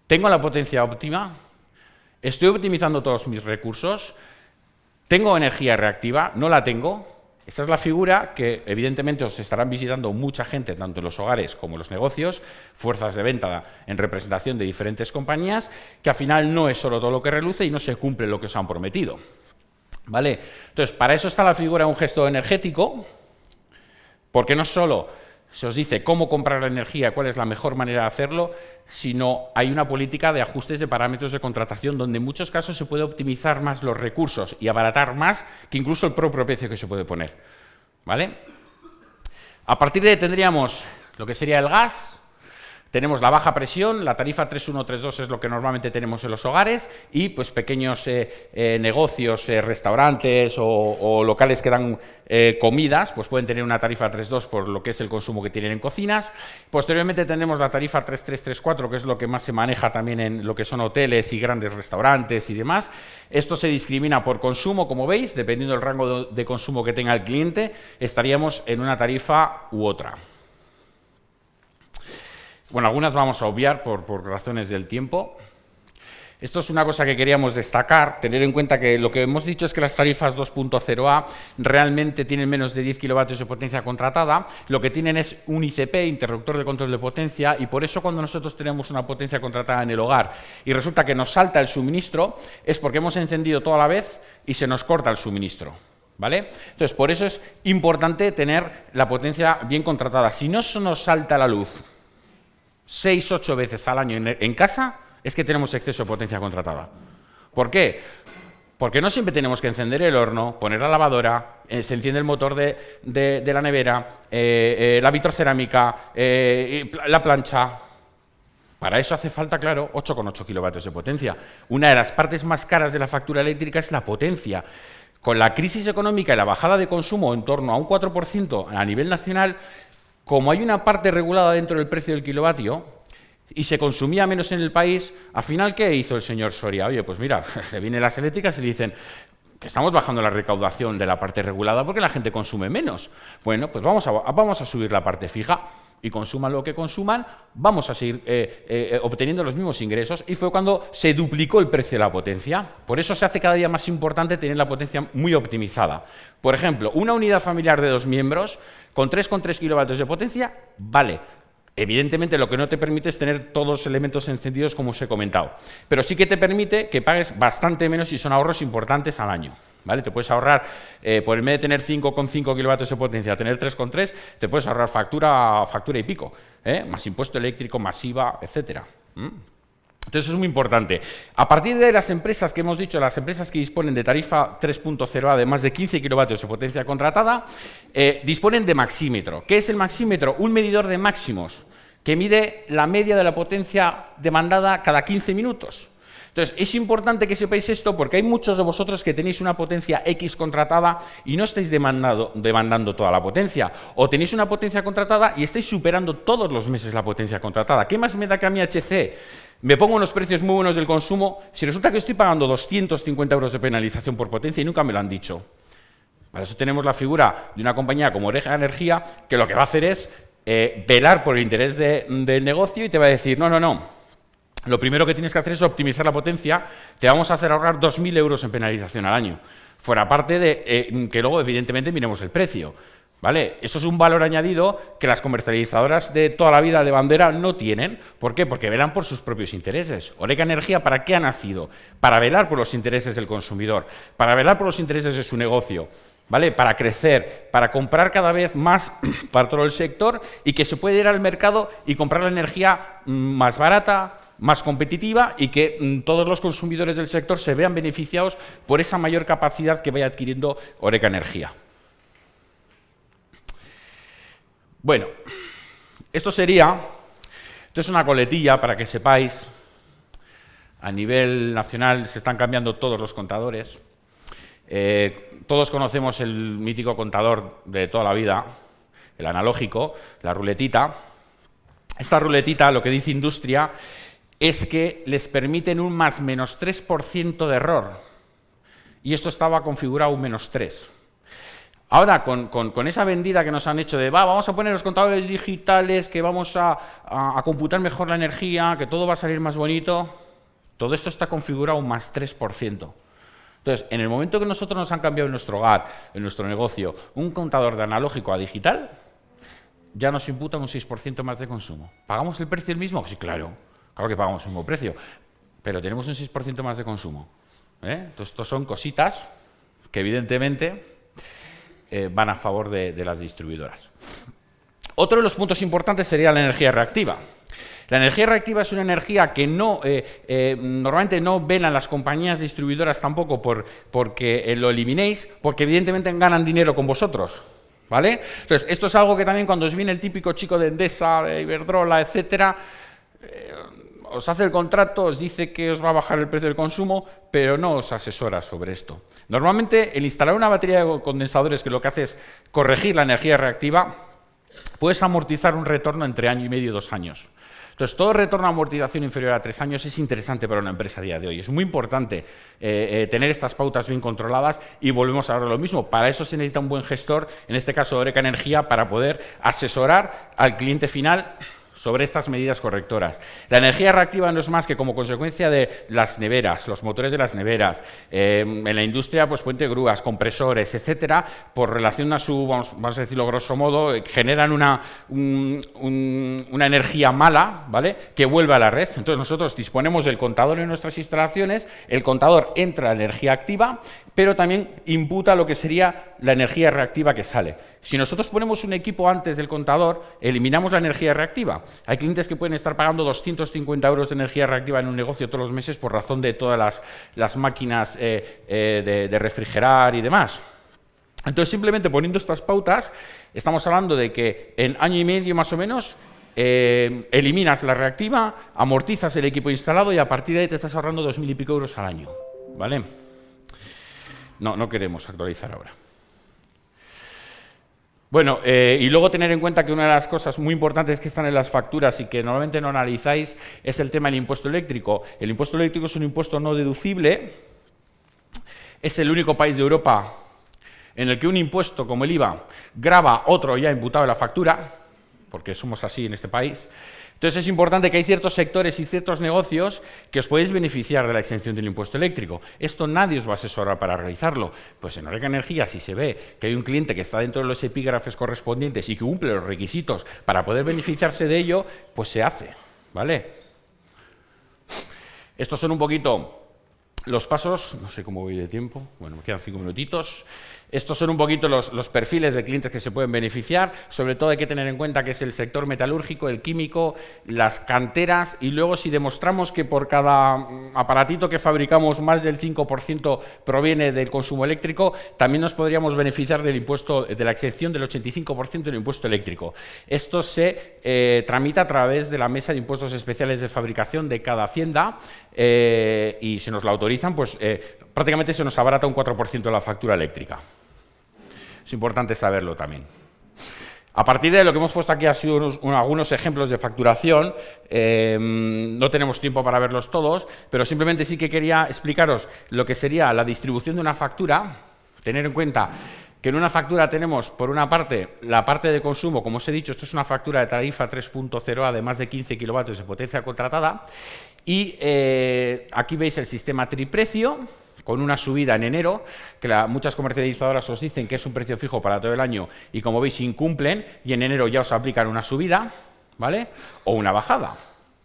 tengo la potencia óptima, estoy optimizando todos mis recursos, tengo energía reactiva, no la tengo. Esta es la figura que evidentemente os estarán visitando mucha gente, tanto en los hogares como en los negocios, fuerzas de venta en representación de diferentes compañías, que al final no es solo todo lo que reluce y no se cumple lo que os han prometido. ¿Vale? Entonces, para eso está la figura de un gestor energético, porque no solo se os dice cómo comprar la energía, cuál es la mejor manera de hacerlo, sino hay una política de ajustes de parámetros de contratación donde en muchos casos se puede optimizar más los recursos y abaratar más que incluso el propio precio que se puede poner. ¿Vale? A partir de ahí tendríamos lo que sería el gas. Tenemos la baja presión, la tarifa 3.1, 3.2 es lo que normalmente tenemos en los hogares y pues pequeños negocios, restaurantes o locales que dan comidas, pues pueden tener una tarifa 3.2 por lo que es el consumo que tienen en cocinas. Posteriormente tenemos la tarifa 3.3, 3.4, que es lo que más se maneja también en lo que son hoteles y grandes restaurantes y demás. Esto se discrimina por consumo, como veis, dependiendo del rango de consumo que tenga el cliente, estaríamos en una tarifa u otra. Bueno, algunas vamos a obviar por razones del tiempo. Esto es una cosa que queríamos destacar, tener en cuenta que lo que hemos dicho es que las tarifas 2.0A realmente tienen menos de 10 kilovatios de potencia contratada, lo que tienen es un ICP, interruptor de control de potencia, y por eso cuando nosotros tenemos una potencia contratada en el hogar y resulta que nos salta el suministro, es porque hemos encendido toda la vez y se nos corta el suministro. ¿Vale? Entonces, por eso es importante tener la potencia bien contratada. Si no nos salta la luz 6-8 veces al año en casa, es que tenemos exceso de potencia contratada. ¿Por qué? Porque no siempre tenemos que encender el horno, poner la lavadora, se enciende el motor de la nevera, la vitrocerámica, la plancha. Para eso hace falta, claro, 8,8 kilovatios de potencia. Una de las partes más caras de la factura eléctrica es la potencia. Con la crisis económica y la bajada de consumo en torno a un 4% a nivel nacional, como hay una parte regulada dentro del precio del kilovatio y se consumía menos en el país, al final, ¿qué hizo el señor Soria? Oye, pues mira, se vienen las eléctricas y le dicen que estamos bajando la recaudación de la parte regulada porque la gente consume menos. Bueno, pues vamos a subir la parte fija. Y consuman lo que consuman, vamos a seguir obteniendo los mismos ingresos. Y fue cuando se duplicó el precio de la potencia. Por eso se hace cada día más importante tener la potencia muy optimizada. Por ejemplo, una unidad familiar de 2 miembros con 3,3 kilovatios de potencia, vale. Evidentemente, lo que no te permite es tener todos los elementos encendidos, como os he comentado. Pero sí que te permite que pagues bastante menos y son ahorros importantes al año. ¿Vale? Te puedes ahorrar, por en vez de tener 5,5 kilovatios de potencia, tener 3,3, te puedes ahorrar factura y pico, más impuesto eléctrico, más IVA, etcétera. Entonces, eso es muy importante. A partir de las empresas que hemos dicho, las empresas que disponen de tarifa 3.0A de más de 15 kilovatios de potencia contratada, disponen de maxímetro. ¿Qué es el maxímetro? Un medidor de máximos que mide la media de la potencia demandada cada 15 minutos. Entonces, es importante que sepáis esto porque hay muchos de vosotros que tenéis una potencia X contratada y no estáis demandando toda la potencia. O tenéis una potencia contratada y estáis superando todos los meses la potencia contratada. ¿Qué más me da que a mi HC me pongo unos precios muy buenos del consumo si resulta que estoy pagando 250 euros de penalización por potencia y nunca me lo han dicho? Para eso tenemos la figura de una compañía como Oreca Energía que lo que va a hacer es velar por el interés del negocio y te va a decir, no. Lo primero que tienes que hacer es optimizar la potencia, te vamos a hacer ahorrar 2.000 euros en penalización al año. Fuera parte de que luego, evidentemente, miremos el precio. ¿Vale? Eso es un valor añadido que las comercializadoras de toda la vida de bandera no tienen. ¿Por qué? Porque velan por sus propios intereses. Oreca Energía, ¿para qué ha nacido? Para velar por los intereses del consumidor, para velar por los intereses de su negocio. ¿Vale? Para crecer, para comprar cada vez más para todo el sector y que se pueda ir al mercado y comprar la energía más barata, más competitiva y que todos los consumidores del sector se vean beneficiados por esa mayor capacidad que vaya adquiriendo Oreca Energía. Bueno, esto es una coletilla para que sepáis, a nivel nacional se están cambiando todos los contadores. Todos conocemos el mítico contador de toda la vida, el analógico, la ruletita. Esta ruletita, lo que dice Industria, es que les permiten un más menos 3% de error. Y esto estaba configurado un menos 3. Ahora, con esa vendida que nos han hecho de vamos a poner los contadores digitales, que vamos a computar mejor la energía, que todo va a salir más bonito, todo esto está configurado un más 3%. Entonces, en el momento que nosotros nos han cambiado en nuestro hogar, en nuestro negocio, un contador de analógico a digital, ya nos imputa un 6% más de consumo. ¿Pagamos el precio el mismo? Sí, claro que pagamos el mismo precio, pero tenemos un 6% más de consumo. Entonces, estos son cositas que evidentemente van a favor de las distribuidoras. Otro de los puntos importantes sería la energía reactiva. La energía reactiva es una energía que normalmente no velan las compañías distribuidoras tampoco porque lo eliminéis, porque evidentemente ganan dinero con vosotros. ¿Vale? Entonces, esto es algo que también cuando os viene el típico chico de Endesa, de Iberdrola, etcétera, os hace el contrato, os dice que os va a bajar el precio del consumo, pero no os asesora sobre esto. Normalmente, el instalar una batería de condensadores que lo que hace es corregir la energía reactiva, puedes amortizar un retorno entre año y medio y 2 años. Entonces, todo retorno a amortización inferior a 3 años es interesante para una empresa a día de hoy. Es muy importante tener estas pautas bien controladas y volvemos a hablar de lo mismo. Para eso se necesita un buen gestor, en este caso Oreca Energía, para poder asesorar al cliente final sobre estas medidas correctoras. La energía reactiva no es más que como consecuencia de las neveras, los motores de las neveras, en la industria, pues puente grúas, compresores, etcétera, por relación a su, vamos a decirlo grosso modo, generan una energía mala, ¿vale?, que vuelve a la red. Entonces nosotros disponemos del contador en nuestras instalaciones, el contador entra a la energía activa, pero también imputa lo que sería la energía reactiva que sale. Si nosotros ponemos un equipo antes del contador, eliminamos la energía reactiva. Hay clientes que pueden estar pagando 250 euros de energía reactiva en un negocio todos los meses por razón de todas las máquinas de refrigerar y demás. Entonces, simplemente poniendo estas pautas, estamos hablando de que en año y medio más o menos eliminas la reactiva, amortizas el equipo instalado y a partir de ahí te estás ahorrando 2.000 y pico euros al año. ¿Vale? No queremos actualizar ahora. Bueno, y luego tener en cuenta que una de las cosas muy importantes que están en las facturas y que normalmente no analizáis es el tema del impuesto eléctrico. El impuesto eléctrico es un impuesto no deducible. Es el único país de Europa en el que un impuesto como el IVA grava otro ya imputado en la factura, porque somos así en este país. Entonces es importante que hay ciertos sectores y ciertos negocios que os podéis beneficiar de la exención del impuesto eléctrico. Esto nadie os va a asesorar para realizarlo. Pues en Horeca Energía, si se ve que hay un cliente que está dentro de los epígrafes correspondientes y que cumple los requisitos para poder beneficiarse de ello, pues se hace, ¿vale? Estos son un poquito los pasos, no sé cómo voy de tiempo, bueno, me quedan 5 minutitos. Estos son un poquito los perfiles de clientes que se pueden beneficiar. Sobre todo hay que tener en cuenta que es el sector metalúrgico, el químico, las canteras, y luego si demostramos que por cada aparatito que fabricamos más del 5% proviene del consumo eléctrico, también nos podríamos beneficiar del impuesto, de la exención del 85% del impuesto eléctrico. Esto se tramita a través de la mesa de impuestos especiales de fabricación de cada hacienda y si nos la autorizan, pues prácticamente se nos abarata un 4% de la factura eléctrica. Es importante saberlo también. A partir de lo que hemos puesto aquí ha sido algunos ejemplos de facturación. No tenemos tiempo para verlos todos, pero simplemente sí que quería explicaros lo que sería la distribución de una factura. Tener en cuenta que en una factura tenemos, por una parte, la parte de consumo. Como os he dicho, esto es una factura de tarifa 3.0A de más de 15 kilovatios de potencia contratada. Y aquí veis el sistema triprecio, con una subida en enero, que muchas comercializadoras os dicen que es un precio fijo para todo el año y como veis incumplen y en enero ya os aplican una subida, ¿vale? O una bajada,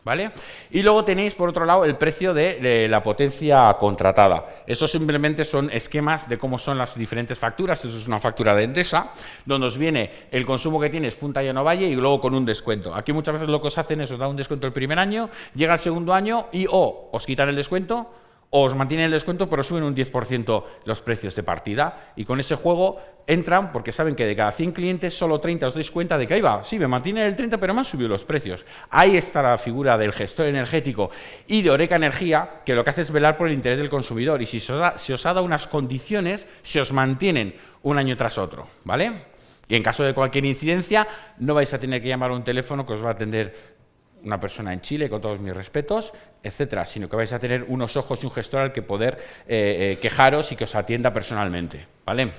¿vale? Y luego tenéis por otro lado el precio de la potencia contratada. Estos simplemente son esquemas de cómo son las diferentes facturas. Eso es una factura de Endesa, donde os viene el consumo que tienes Punta Llano Valle y luego con un descuento. Aquí muchas veces lo que os hacen es os dan un descuento el primer año, llega el segundo año y o os quitan el descuento o os mantienen el descuento, pero suben un 10% los precios de partida. Y con ese juego entran porque saben que de cada 100 clientes, solo 30 os dais cuenta de que ahí va, sí, me mantienen el 30, pero me han subido los precios. Ahí está la figura del gestor energético y de Horeca Energía, que lo que hace es velar por el interés del consumidor. Y si se os ha dado unas condiciones, se os mantienen un año tras otro, ¿vale? Y en caso de cualquier incidencia, no vais a tener que llamar a un teléfono que os va a atender una persona en Chile, con todos mis respetos, etcétera, sino que vais a tener unos ojos y un gestor al que poder quejaros y que os atienda personalmente, ¿vale?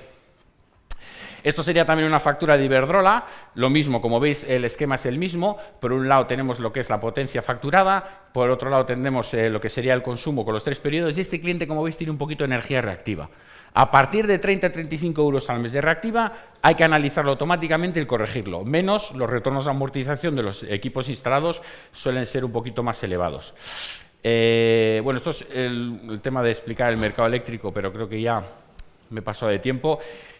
Esto sería también una factura de Iberdrola, lo mismo, como veis el esquema es el mismo. Por un lado tenemos lo que es la potencia facturada, por otro lado tenemos lo que sería el consumo con los 3 periodos y este cliente, como veis, tiene un poquito de energía reactiva. A partir de 30 a 35 euros al mes de reactiva hay que analizarlo automáticamente y corregirlo, menos los retornos de amortización de los equipos instalados suelen ser un poquito más elevados. Bueno, esto es el tema de explicar el mercado eléctrico, pero creo que ya me he pasado de tiempo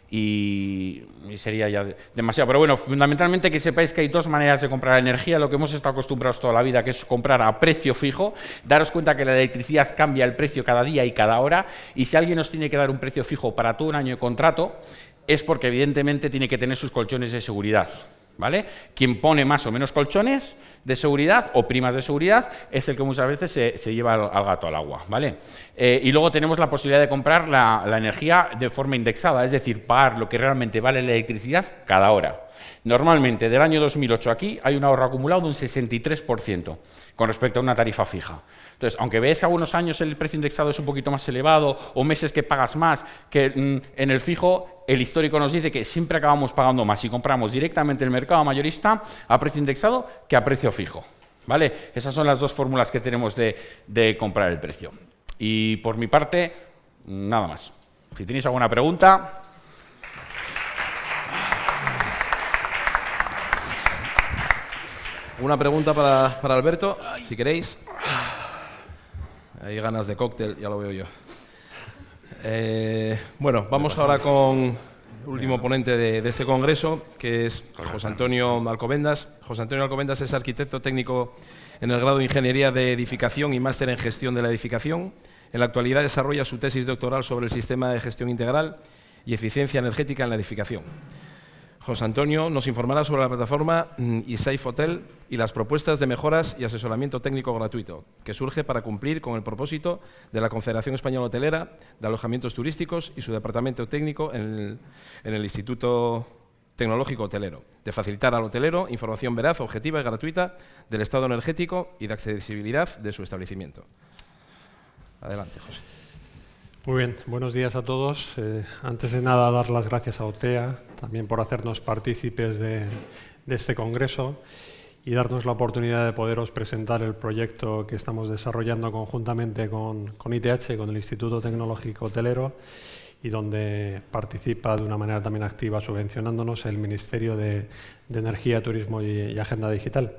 y sería ya demasiado. Pero bueno, fundamentalmente que sepáis que hay dos maneras de comprar energía, lo que hemos estado acostumbrados toda la vida, que es comprar a precio fijo. Daros cuenta que la electricidad cambia el precio cada día y cada hora, y si alguien os tiene que dar un precio fijo para todo un año de contrato, es porque evidentemente tiene que tener sus colchones de seguridad, ¿vale? Quien pone más o menos colchones de seguridad o primas de seguridad es el que muchas veces se lleva al gato al agua, ¿vale? Y luego tenemos la posibilidad de comprar la energía de forma indexada, es decir, pagar lo que realmente vale la electricidad cada hora. Normalmente, del año 2008 aquí, hay un ahorro acumulado de un 63% con respecto a una tarifa fija. Entonces, aunque veáis que algunos años el precio indexado es un poquito más elevado o meses que pagas más que en el fijo, el histórico nos dice que siempre acabamos pagando más si compramos directamente el mercado mayorista a precio indexado que a precio fijo. ¿Vale? Esas son las dos fórmulas que tenemos de comprar el precio. Y por mi parte, nada más. Si tenéis alguna pregunta... Una pregunta para Alberto, si queréis. Hay ganas de cóctel, ya lo veo yo. Bueno, vamos ahora con el último ponente de este congreso, que es José Antonio Alcobendas. José Antonio Alcobendas es arquitecto técnico en el grado de Ingeniería de Edificación y máster en Gestión de la Edificación. En la actualidad desarrolla su tesis doctoral sobre el sistema de gestión integral y eficiencia energética en la edificación. José Antonio nos informará sobre la plataforma eSafe Hotel y las propuestas de mejoras y asesoramiento técnico gratuito que surge para cumplir con el propósito de la Confederación Española Hotelera de Alojamientos Turísticos y su departamento técnico en el Instituto Tecnológico Hotelero, de facilitar al hotelero información veraz, objetiva y gratuita del estado energético y de accesibilidad de su establecimiento. Adelante, José. Muy bien, buenos días a todos. Antes de nada, dar las gracias a OTEA también por hacernos partícipes de este congreso y darnos la oportunidad de poderos presentar el proyecto que estamos desarrollando conjuntamente con ITH, con el Instituto Tecnológico Hotelero, y donde participa de una manera también activa subvencionándonos el Ministerio de Energía, Turismo y Agenda Digital.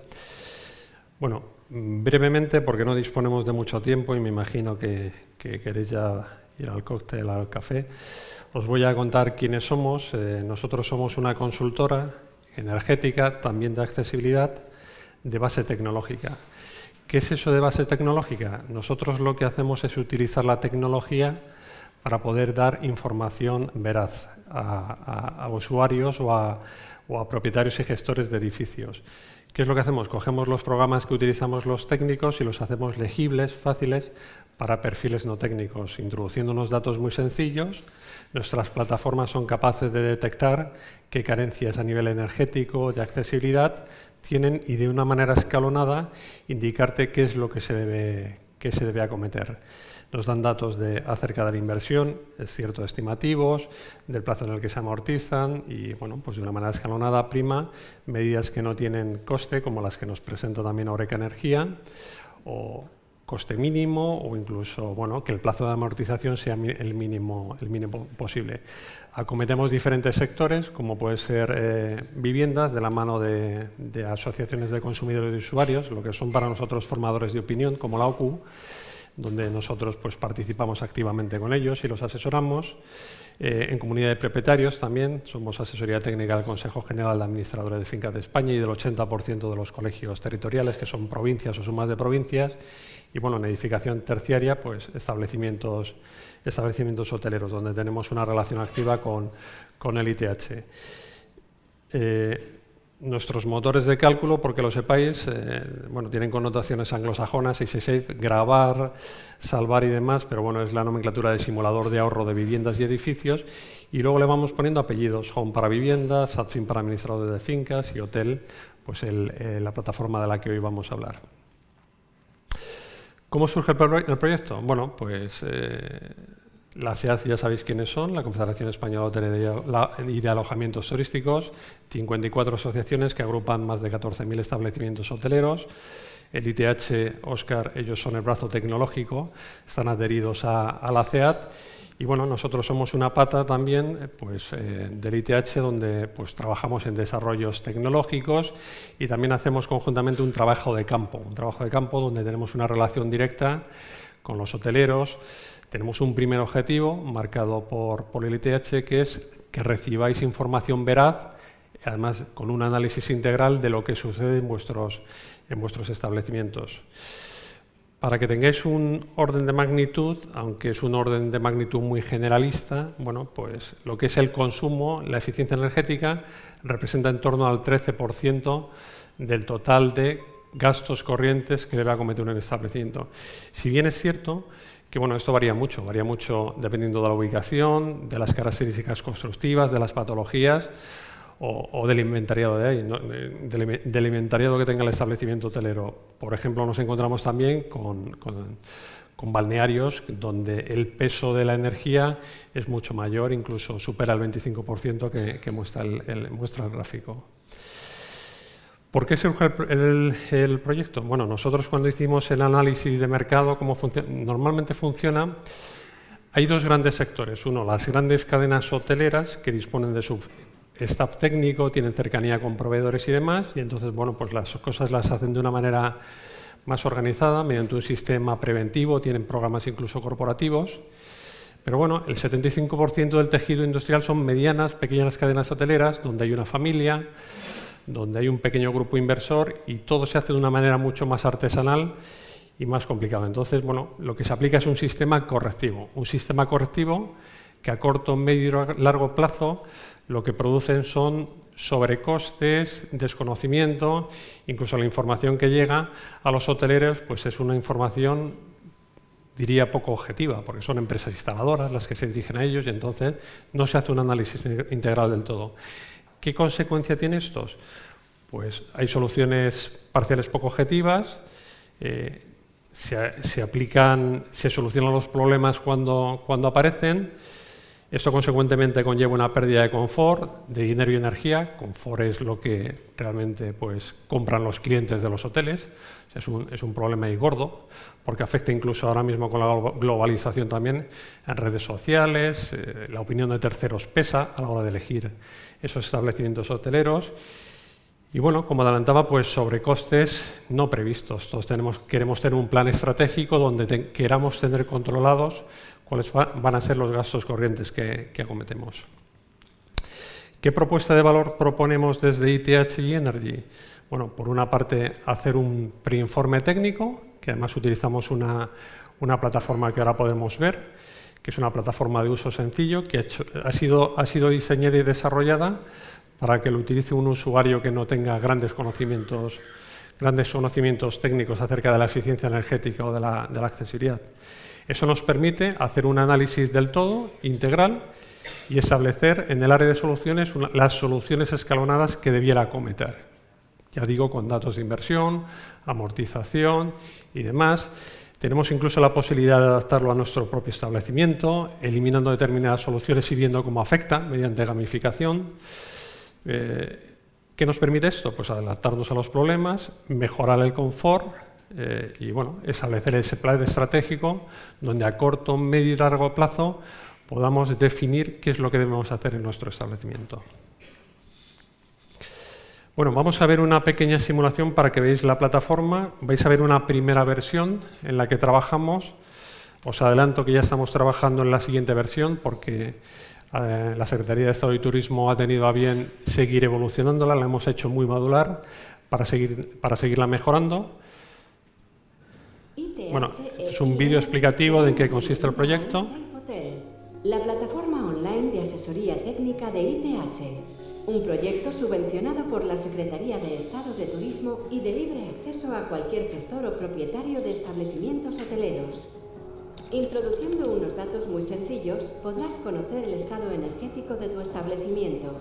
Bueno, brevemente, porque no disponemos de mucho tiempo y me imagino que queréis ya ir al cóctel, al café, os voy a contar quiénes somos. Nosotros somos una consultora energética, también de accesibilidad, de base tecnológica. ¿Qué es eso de base tecnológica? Nosotros lo que hacemos es utilizar la tecnología para poder dar información veraz a usuarios o a propietarios y gestores de edificios. ¿Qué es lo que hacemos? Cogemos los programas que utilizamos los técnicos y los hacemos legibles, fáciles, para perfiles no técnicos, introduciendo unos datos muy sencillos. Nuestras plataformas son capaces de detectar qué carencias a nivel energético, de accesibilidad, tienen y de una manera escalonada indicarte qué es lo que se debe acometer. Nos dan datos acerca de la inversión, es cierto, estimativos, del plazo en el que se amortizan y, bueno, pues de una manera escalonada prima medidas que no tienen coste, como las que nos presenta también Eureka Energía, o coste mínimo, o incluso, bueno, que el plazo de amortización sea el mínimo posible. Acometemos diferentes sectores, como puede ser viviendas, de la mano de asociaciones de consumidores y de usuarios, lo que son para nosotros formadores de opinión, como la OCU, donde nosotros pues, participamos activamente con ellos y los asesoramos. En comunidad de propietarios también, somos asesoría técnica del Consejo General de Administradores de Fincas de España y del 80% de los colegios territoriales, que son provincias o sumas de provincias. Y bueno, en edificación terciaria, pues establecimientos hoteleros, donde tenemos una relación activa con el ITH. Nuestros motores de cálculo, porque lo sepáis, bueno, tienen connotaciones anglosajonas, eSafe, grabar, salvar y demás, pero bueno, es la nomenclatura de simulador de ahorro de viviendas y edificios, y luego le vamos poniendo apellidos: Home para viviendas, Satfin para administradores de fincas y Hotel, pues la plataforma de la que hoy vamos a hablar. ¿Cómo surge el proyecto? Bueno, pues la CEAD ya sabéis quiénes son, la Confederación Española Hotelera y de Alojamientos Turísticos, 54 asociaciones que agrupan más de 14.000 establecimientos hoteleros. El ITH, Óscar, ellos son el brazo tecnológico, están adheridos a la CEAD. Y bueno, nosotros somos una pata también pues, del ITH, donde pues, trabajamos en desarrollos tecnológicos y también hacemos conjuntamente un trabajo de campo donde tenemos una relación directa con los hoteleros. Tenemos un primer objetivo marcado por el ITH, que es que recibáis información veraz, además con un análisis integral de lo que sucede en vuestros establecimientos. Para que tengáis un orden de magnitud, aunque es un orden de magnitud muy generalista, bueno, pues lo que es el consumo, la eficiencia energética, representa en torno al 13% del total de gastos corrientes que debe acometer un establecimiento. Si bien es cierto que bueno, esto varía mucho dependiendo de la ubicación, de las características constructivas, de las patologías. o del inventariado de ahí, ¿no? Del inventariado que tenga el establecimiento hotelero. Por ejemplo, nos encontramos también con balnearios donde el peso de la energía es mucho mayor, incluso supera el 25% que muestra el gráfico. ¿Por qué surge el proyecto? Bueno, nosotros cuando hicimos el análisis de mercado, cómo normalmente funciona, hay dos grandes sectores. Uno, las grandes cadenas hoteleras que disponen de su staff técnico, tienen cercanía con proveedores y demás, y entonces, bueno, pues las cosas las hacen de una manera más organizada, mediante un sistema preventivo, tienen programas incluso corporativos. Pero bueno, el 75% del tejido industrial son medianas, pequeñas cadenas hoteleras, donde hay una familia, donde hay un pequeño grupo inversor y todo se hace de una manera mucho más artesanal y más complicado. Entonces, bueno, lo que se aplica es un sistema correctivo que a corto, medio y largo plazo lo que producen son sobrecostes, desconocimiento, incluso la información que llega a los hoteleros pues es una información, diría, poco objetiva, porque son empresas instaladoras las que se dirigen a ellos y entonces no se hace un análisis integral del todo. ¿Qué consecuencia tiene esto? Pues hay soluciones parciales poco objetivas, se solucionan los problemas cuando aparecen. Esto consecuentemente conlleva una pérdida de confort, de dinero y energía. Confort es lo que realmente pues, compran los clientes de los hoteles. O sea, es un problema ahí gordo, porque afecta incluso ahora mismo con la globalización también en redes sociales. La opinión de terceros pesa a la hora de elegir esos establecimientos hoteleros. Y bueno, como adelantaba, pues sobrecostes no previstos. Todos queremos tener un plan estratégico donde queramos tener controlados cuáles van a ser los gastos corrientes que acometemos. ¿Qué propuesta de valor proponemos desde ITH y Energy? Bueno, por una parte, hacer un preinforme técnico, que además utilizamos una plataforma que ahora podemos ver, que es una plataforma de uso sencillo, que ha sido diseñada y desarrollada para que lo utilice un usuario que no tenga grandes conocimientos técnicos acerca de la eficiencia energética o de la accesibilidad. Eso nos permite hacer un análisis del todo, integral, y establecer en el área de soluciones las soluciones escalonadas que debiera acometer. Ya digo, con datos de inversión, amortización y demás. Tenemos incluso la posibilidad de adaptarlo a nuestro propio establecimiento, eliminando determinadas soluciones y viendo cómo afecta mediante gamificación. ¿Qué nos permite esto? Pues adaptarnos a los problemas, mejorar el confort y bueno, establecer ese plan estratégico donde a corto, medio y largo plazo podamos definir qué es lo que debemos hacer en nuestro establecimiento. Bueno, vamos a ver una pequeña simulación para que veáis la plataforma. Vais a ver una primera versión en la que trabajamos. Os adelanto que ya estamos trabajando en la siguiente versión porque la Secretaría de Estado y Turismo ha tenido a bien seguir evolucionándola, la hemos hecho muy modular para seguirla mejorando. Bueno, este es un vídeo explicativo de en qué consiste el proyecto. La plataforma online de asesoría técnica de ITH, un proyecto subvencionado por la Secretaría de Estado de Turismo y de libre acceso a cualquier gestor o propietario de establecimientos hoteleros. Introduciendo unos datos muy sencillos, podrás conocer el estado energético de tu establecimiento.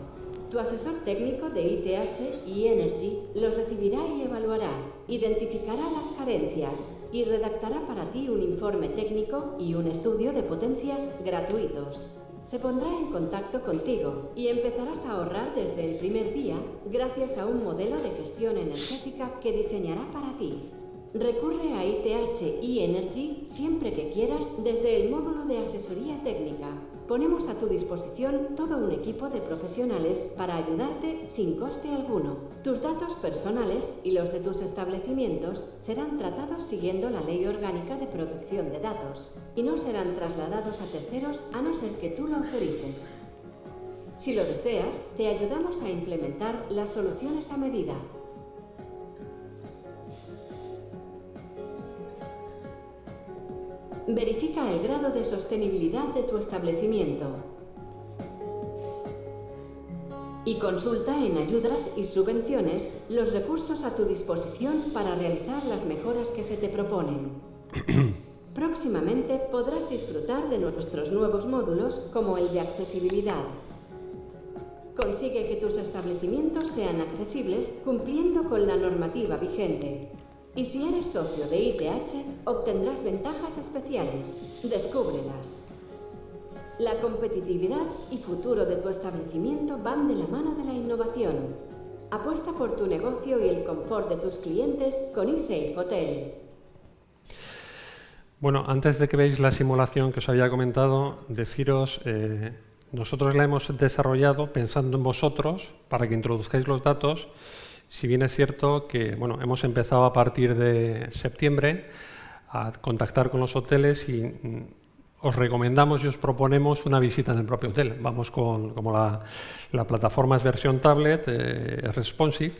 Tu asesor técnico de ITH y Energy los recibirá y evaluará, identificará las carencias y redactará para ti un informe técnico y un estudio de potencias gratuitos. Se pondrá en contacto contigo y empezarás a ahorrar desde el primer día gracias a un modelo de gestión energética que diseñará para ti. Recurre a ITH y Energy siempre que quieras desde el módulo de asesoría técnica. Ponemos a tu disposición todo un equipo de profesionales para ayudarte sin coste alguno. Tus datos personales y los de tus establecimientos serán tratados siguiendo la Ley Orgánica de Protección de Datos y no serán trasladados a terceros a no ser que tú lo autorices. Si lo deseas, te ayudamos a implementar las soluciones a medida. Verifica el grado de sostenibilidad de tu establecimiento y consulta en ayudas y subvenciones los recursos a tu disposición para realizar las mejoras que se te proponen. Próximamente podrás disfrutar de nuestros nuevos módulos como el de accesibilidad. consigue que tus establecimientos sean accesibles cumpliendo con la normativa vigente. Y si eres socio de ITH, obtendrás ventajas especiales. Descúbrelas. La competitividad y futuro de tu establecimiento van de la mano de la innovación. Apuesta por tu negocio y el confort de tus clientes con eSafe Hotel. Bueno, antes de que veáis la simulación que os había comentado, deciros, nosotros la hemos desarrollado pensando en vosotros para que introduzcáis los datos. Si bien es cierto que hemos empezado a partir de septiembre a contactar con los hoteles y os recomendamos y os proponemos una visita en el propio hotel. Vamos como la plataforma es versión tablet, es responsive,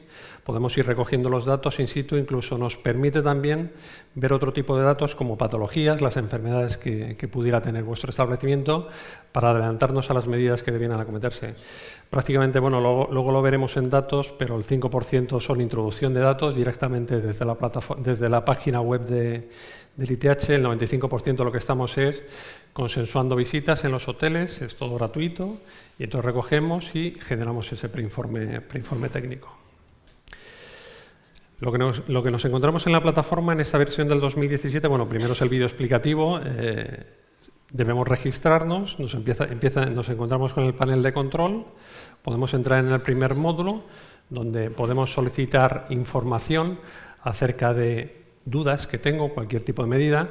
podemos ir recogiendo los datos in situ, incluso nos permite también ver otro tipo de datos como patologías, las enfermedades que pudiera tener vuestro establecimiento para adelantarnos a las medidas que debieran acometerse. Prácticamente, luego lo veremos en datos, pero el 5% son introducción de datos directamente desde la página web del ITH. El 95% lo que estamos es consensuando visitas en los hoteles, es todo gratuito, y entonces recogemos y generamos ese preinforme técnico. Lo que nos encontramos en la plataforma en esta versión del 2017, primero es el vídeo explicativo. Debemos registrarnos, nos encontramos con el panel de control, podemos entrar en el primer módulo, donde podemos solicitar información acerca de dudas que tengo, cualquier tipo de medida.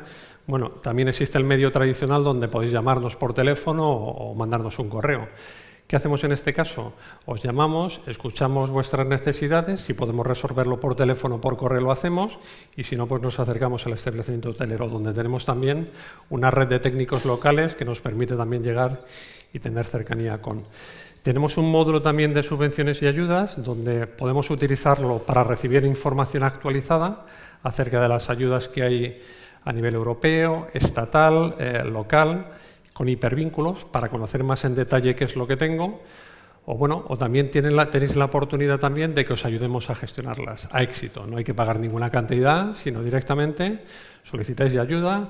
También existe el medio tradicional donde podéis llamarnos por teléfono o mandarnos un correo. ¿Qué hacemos en este caso? Os llamamos, escuchamos vuestras necesidades, si podemos resolverlo por teléfono o por correo lo hacemos, y si no, pues nos acercamos al establecimiento hotelero, donde tenemos también una red de técnicos locales que nos permite también llegar y tener cercanía con. Tenemos un módulo también de subvenciones y ayudas, donde podemos utilizarlo para recibir información actualizada acerca de las ayudas que hay a nivel europeo, estatal, local, con hipervínculos para conocer más en detalle qué es lo que tengo, o también tenéis la oportunidad también de que os ayudemos a gestionarlas a éxito. No hay que pagar ninguna cantidad, sino directamente solicitáis ayuda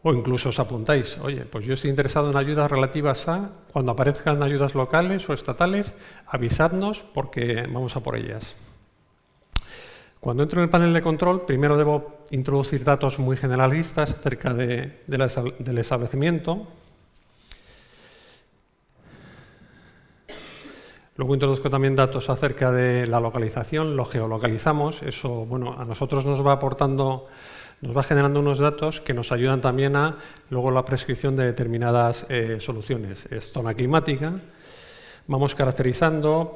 o incluso os apuntáis. Oye, pues yo estoy interesado en ayudas relativas a, cuando aparezcan ayudas locales o estatales, avisadnos porque vamos a por ellas. Cuando entro en el panel de control, primero debo introducir datos muy generalistas acerca del establecimiento. Luego introduzco también datos acerca de la localización, lo geolocalizamos. Eso, a nosotros nos va generando unos datos que nos ayudan también a luego la prescripción de determinadas soluciones. Es zona climática. Vamos caracterizando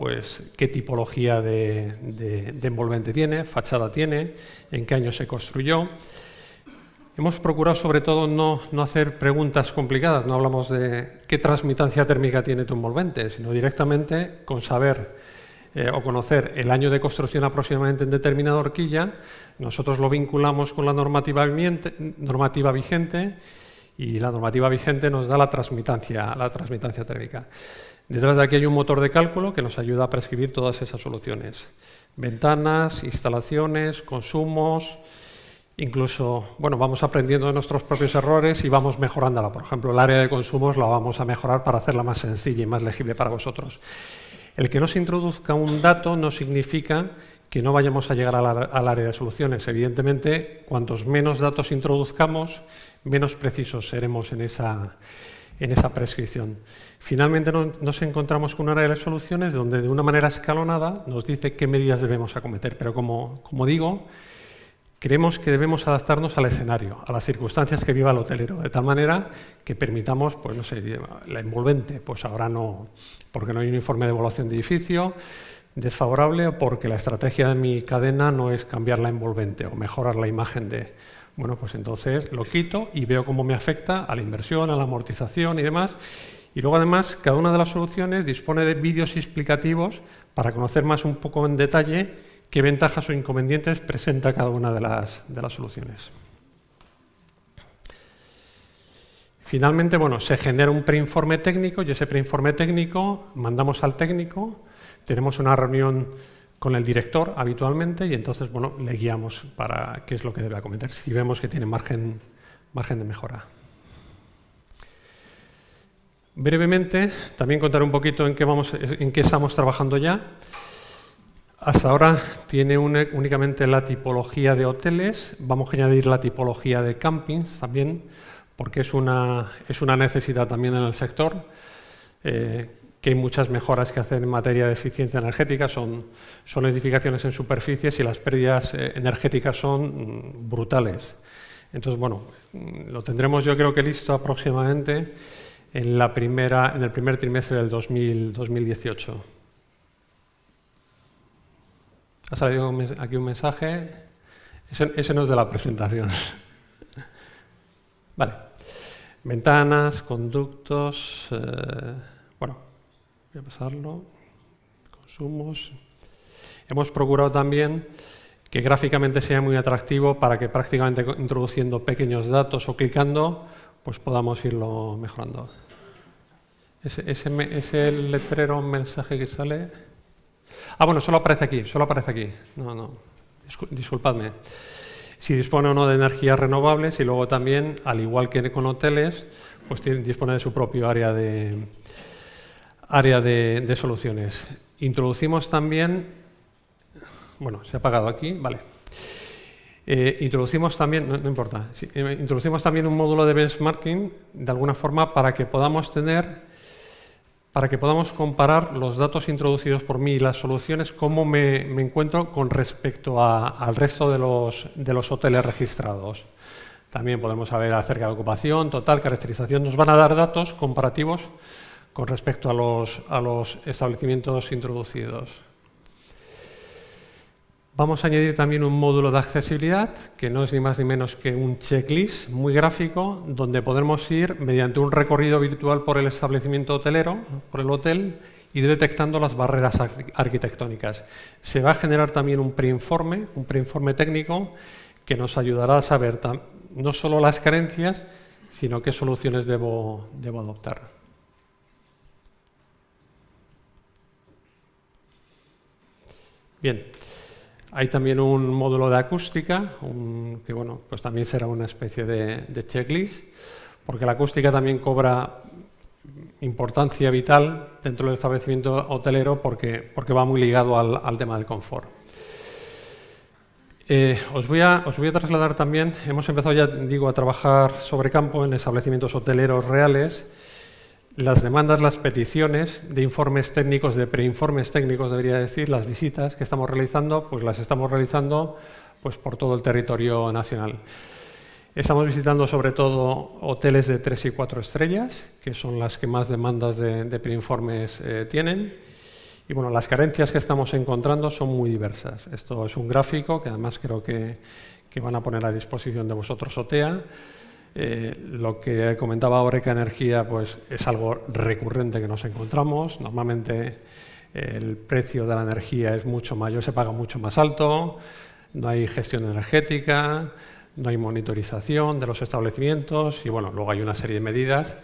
qué tipología de envolvente tiene, fachada tiene, en qué año se construyó. Hemos procurado sobre todo no hacer preguntas complicadas, no hablamos de qué transmitancia térmica tiene tu envolvente, sino directamente con saber o conocer el año de construcción aproximadamente en determinada horquilla, nosotros lo vinculamos con la normativa vigente y la normativa vigente nos da la transmitancia térmica. Detrás de aquí hay un motor de cálculo que nos ayuda a prescribir todas esas soluciones. Ventanas, instalaciones, consumos. Incluso, vamos aprendiendo de nuestros propios errores y vamos mejorándola. Por ejemplo, el área de consumos la vamos a mejorar para hacerla más sencilla y más legible para vosotros. El que no se introduzca un dato no significa que no vayamos a llegar al área de soluciones. Evidentemente, cuantos menos datos introduzcamos, menos precisos seremos en esa prescripción. Finalmente nos encontramos con un área de soluciones donde de una manera escalonada nos dice qué medidas debemos acometer. Pero como digo, creemos que debemos adaptarnos al escenario, a las circunstancias que viva el hotelero, de tal manera que permitamos, la envolvente, ahora no, porque no hay un informe de evaluación de edificio desfavorable o porque la estrategia de mi cadena no es cambiar la envolvente o mejorar la imagen de... entonces lo quito y veo cómo me afecta a la inversión, a la amortización y demás. Y luego además cada una de las soluciones dispone de vídeos explicativos para conocer más un poco en detalle qué ventajas o inconvenientes presenta cada una de las soluciones. Finalmente, se genera un preinforme técnico y ese preinforme técnico mandamos al técnico, tenemos una reunión con el director habitualmente y entonces le guiamos para qué es lo que debe acometer si vemos que tiene margen de mejora. Brevemente, también contaré un poquito en qué estamos trabajando ya. Hasta ahora tiene únicamente la tipología de hoteles. Vamos a añadir la tipología de campings también, porque es una necesidad también en el sector, que hay muchas mejoras que hacer en materia de eficiencia energética. Son edificaciones en superficies y las pérdidas energéticas son brutales. Entonces, bueno, lo tendremos yo creo que listo aproximadamente en el primer trimestre del 2018. Ha salido aquí un mensaje. Ese no es de la presentación. Vale. Ventanas, conductos. Bueno, voy a pasarlo. Consumos. Hemos procurado también que gráficamente sea muy atractivo para que prácticamente introduciendo pequeños datos o clicando, pues podamos irlo mejorando. Ese letrero, mensaje que sale. Ah, bueno, solo aparece aquí. No, disculpadme. Si dispone o no de energías renovables y luego también, al igual que con hoteles, pues dispone de su propio área de soluciones. Introducimos también, bueno, se ha apagado aquí, vale. Introducimos también, no importa, sí, introducimos también un módulo de benchmarking, de alguna forma, para que podamos comparar los datos introducidos por mí y las soluciones, cómo me encuentro con respecto al resto de los hoteles registrados. También podemos saber acerca de ocupación, total, caracterización. Nos van a dar datos comparativos con respecto a los establecimientos introducidos. Vamos a añadir también un módulo de accesibilidad, que no es ni más ni menos que un checklist muy gráfico, donde podemos ir mediante un recorrido virtual por el establecimiento hotelero, por el hotel, ir detectando las barreras arquitectónicas. Se va a generar también un preinforme técnico, que nos ayudará a saber no solo las carencias, sino qué soluciones debo adoptar. Bien. Hay también un módulo de acústica, que bueno, pues también será una especie de checklist, porque la acústica también cobra importancia vital dentro del establecimiento hotelero porque va muy ligado al tema del confort. Os voy a trasladar también, hemos empezado ya, digo, a trabajar sobre campo en establecimientos hoteleros reales. Las demandas, las peticiones de informes técnicos, de preinformes técnicos, debería decir, las visitas que estamos realizando, pues las estamos realizando pues, por todo el territorio nacional. Estamos visitando sobre todo hoteles de 3 y 4 estrellas, que son las que más demandas de preinformes tienen. Y bueno, las carencias que estamos encontrando son muy diversas. Esto es un gráfico que además creo que van a poner a disposición de vosotros OTEA. Lo que comentaba Oreca Energía pues, es algo recurrente que nos encontramos. Normalmente el precio de la energía es mucho mayor, se paga mucho más alto, no hay gestión energética, no hay monitorización de los establecimientos y bueno, luego hay una serie de medidas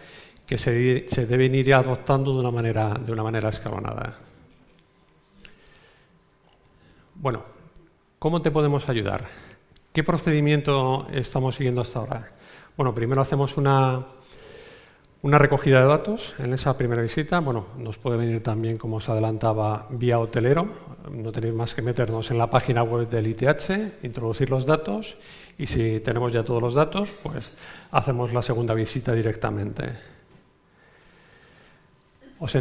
que se deben ir adoptando de una manera escalonada. Bueno, ¿cómo te podemos ayudar? ¿Qué procedimiento estamos siguiendo hasta ahora? Bueno, primero hacemos una recogida de datos en esa primera visita. Bueno, nos puede venir también, como os adelantaba, vía hotelero. No tenéis más que meternos en la página web del ITH, introducir los datos y si tenemos ya todos los datos, pues hacemos la segunda visita directamente. Os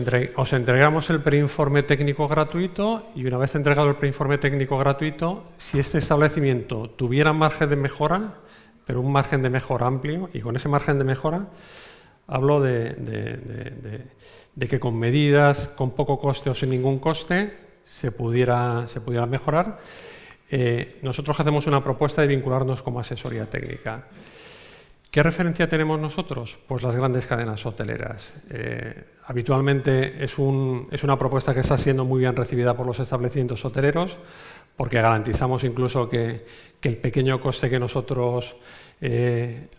entregamos el preinforme técnico gratuito y una vez entregado el preinforme técnico gratuito, si este establecimiento tuviera margen de mejora, pero un margen de mejora amplio, y con ese margen de mejora hablo de que con medidas, con poco coste o sin ningún coste, se pudiera mejorar. Nosotros hacemos una propuesta de vincularnos como asesoría técnica. ¿Qué referencia tenemos nosotros? Pues las grandes cadenas hoteleras. Habitualmente es una propuesta que está siendo muy bien recibida por los establecimientos hoteleros, porque garantizamos incluso que el pequeño coste que nosotros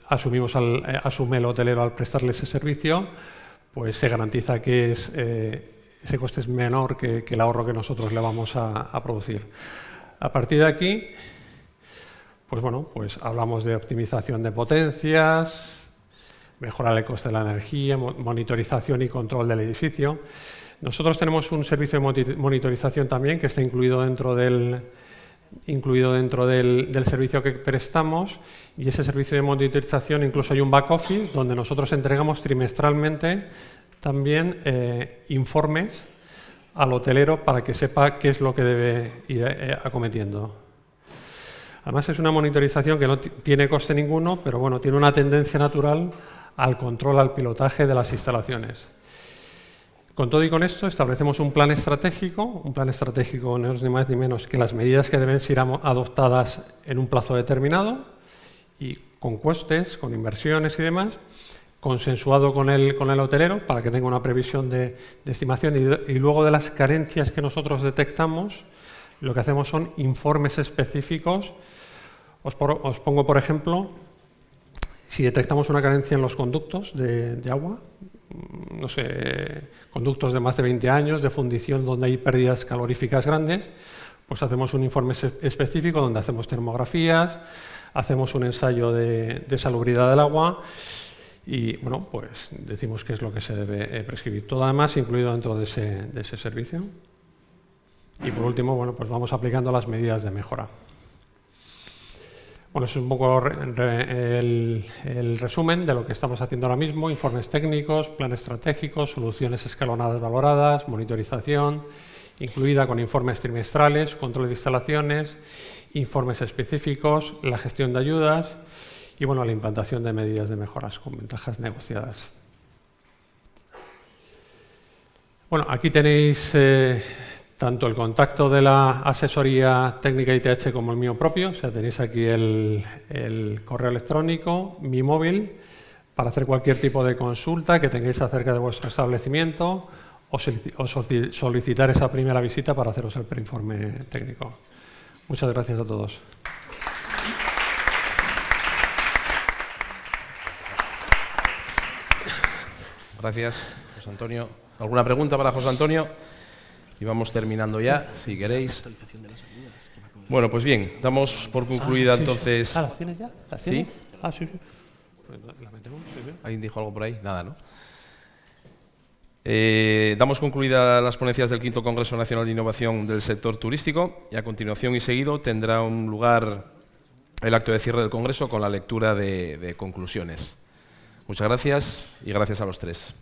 asume el hotelero al prestarle ese servicio, pues se garantiza que ese coste es menor que el ahorro que nosotros le vamos a producir. A partir de aquí, pues bueno, pues hablamos de optimización de potencias, mejorar el coste de la energía, monitorización y control del edificio. Nosotros tenemos un servicio de monitorización también que está incluido dentro del servicio que prestamos, y ese servicio de monitorización incluso hay un back office donde nosotros entregamos trimestralmente también informes al hotelero para que sepa qué es lo que debe ir acometiendo. Además es una monitorización que no tiene coste ninguno, pero bueno, tiene una tendencia natural al control, al pilotaje de las instalaciones. Con todo y con esto establecemos un plan estratégico no es ni más ni menos que las medidas que deben ser adoptadas en un plazo determinado y con costes, con inversiones y demás, consensuado con el hotelero para que tenga una previsión de estimación y luego de las carencias que nosotros detectamos, lo que hacemos son informes específicos. Os pongo, por ejemplo, si detectamos una carencia en los conductos de agua, no sé, conductos de más de 20 años, de fundición donde hay pérdidas caloríficas grandes, pues hacemos un informe específico donde hacemos termografías, hacemos un ensayo de salubridad del agua y, bueno, pues decimos qué es lo que se debe prescribir. Todo además incluido dentro de ese servicio. Y por último, bueno, pues vamos aplicando las medidas de mejora. Bueno, eso es un poco el resumen de lo que estamos haciendo ahora mismo: informes técnicos, planes estratégicos, soluciones escalonadas valoradas, monitorización, incluida con informes trimestrales, control de instalaciones, informes específicos, la gestión de ayudas y, bueno, la implantación de medidas de mejoras con ventajas negociadas. Bueno, aquí tenéis tanto el contacto de la asesoría técnica ITH como el mío propio. O sea, tenéis aquí el correo electrónico, mi móvil, para hacer cualquier tipo de consulta que tengáis acerca de vuestro establecimiento o solicitar esa primera visita para haceros el preinforme técnico. Muchas gracias a todos. Gracias, José Antonio. ¿Alguna pregunta para José Antonio? Y vamos terminando ya, si queréis. Bueno, pues bien, damos por concluida entonces... ¿Las tienes ya? ¿Las tienes? ¿Sí? Sí. ¿La metemos? Sí. ¿Alguien dijo algo por ahí? Nada, ¿no? Damos concluidas las ponencias del V Congreso Nacional de Innovación del Sector Turístico y a continuación y seguido tendrá un lugar el acto de cierre del Congreso con la lectura de conclusiones. Muchas gracias y gracias a los tres.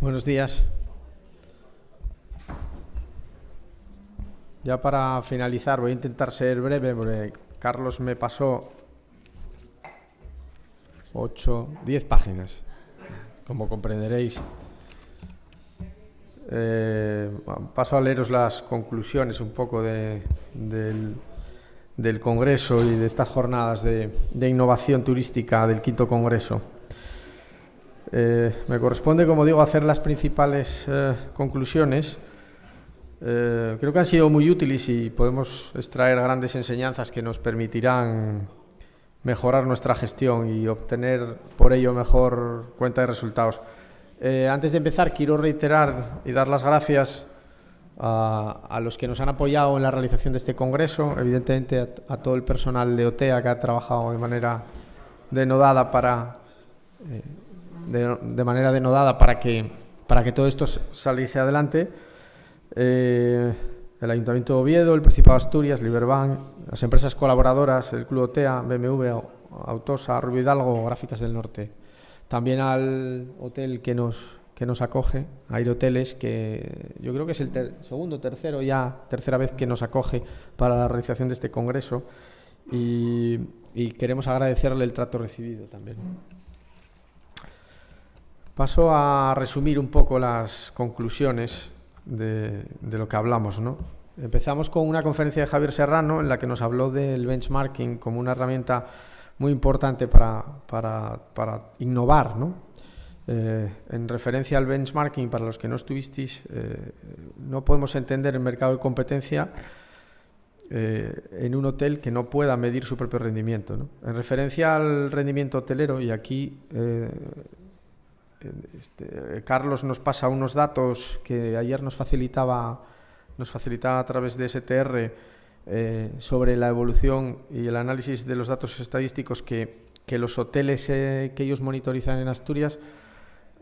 Buenos días. Ya para finalizar, voy a intentar ser breve porque Carlos me pasó 10 páginas, como comprenderéis. Paso a leeros las conclusiones un poco del Congreso y de estas jornadas de innovación turística del quinto Congreso. Me corresponde, como digo, hacer las principales conclusiones. Creo que han sido muy útiles y podemos extraer grandes enseñanzas que nos permitirán mejorar nuestra gestión y obtener por ello mejor cuenta de resultados. Antes de empezar, quiero reiterar y dar las gracias a los que nos han apoyado en la realización de este congreso, evidentemente a todo el personal de OTEA que ha trabajado de manera denodada para que todo esto saliese adelante. El Ayuntamiento de Oviedo, el Principado de Asturias, Liberbank, las empresas colaboradoras, el Club OTEA, BMW, Autosa, Rubio Hidalgo, Gráficas del Norte. También al hotel que nos acoge, Aerohoteles, que yo creo que es el tercera vez que nos acoge para la realización de este congreso, y queremos agradecerle el trato recibido también. Paso a resumir un poco las conclusiones de lo que hablamos, ¿no? Empezamos con una conferencia de Javier Serrano en la que nos habló del benchmarking como una herramienta muy importante para innovar, ¿no? En referencia al benchmarking, para los que no estuvisteis, no podemos entender el mercado de competencia en un hotel que no pueda medir su propio rendimiento, ¿no? En referencia al rendimiento hotelero, y aquí Carlos nos pasa unos datos que ayer nos facilitaba a través de STR, sobre la evolución y el análisis de los datos estadísticos que los hoteles que ellos monitorizan en Asturias,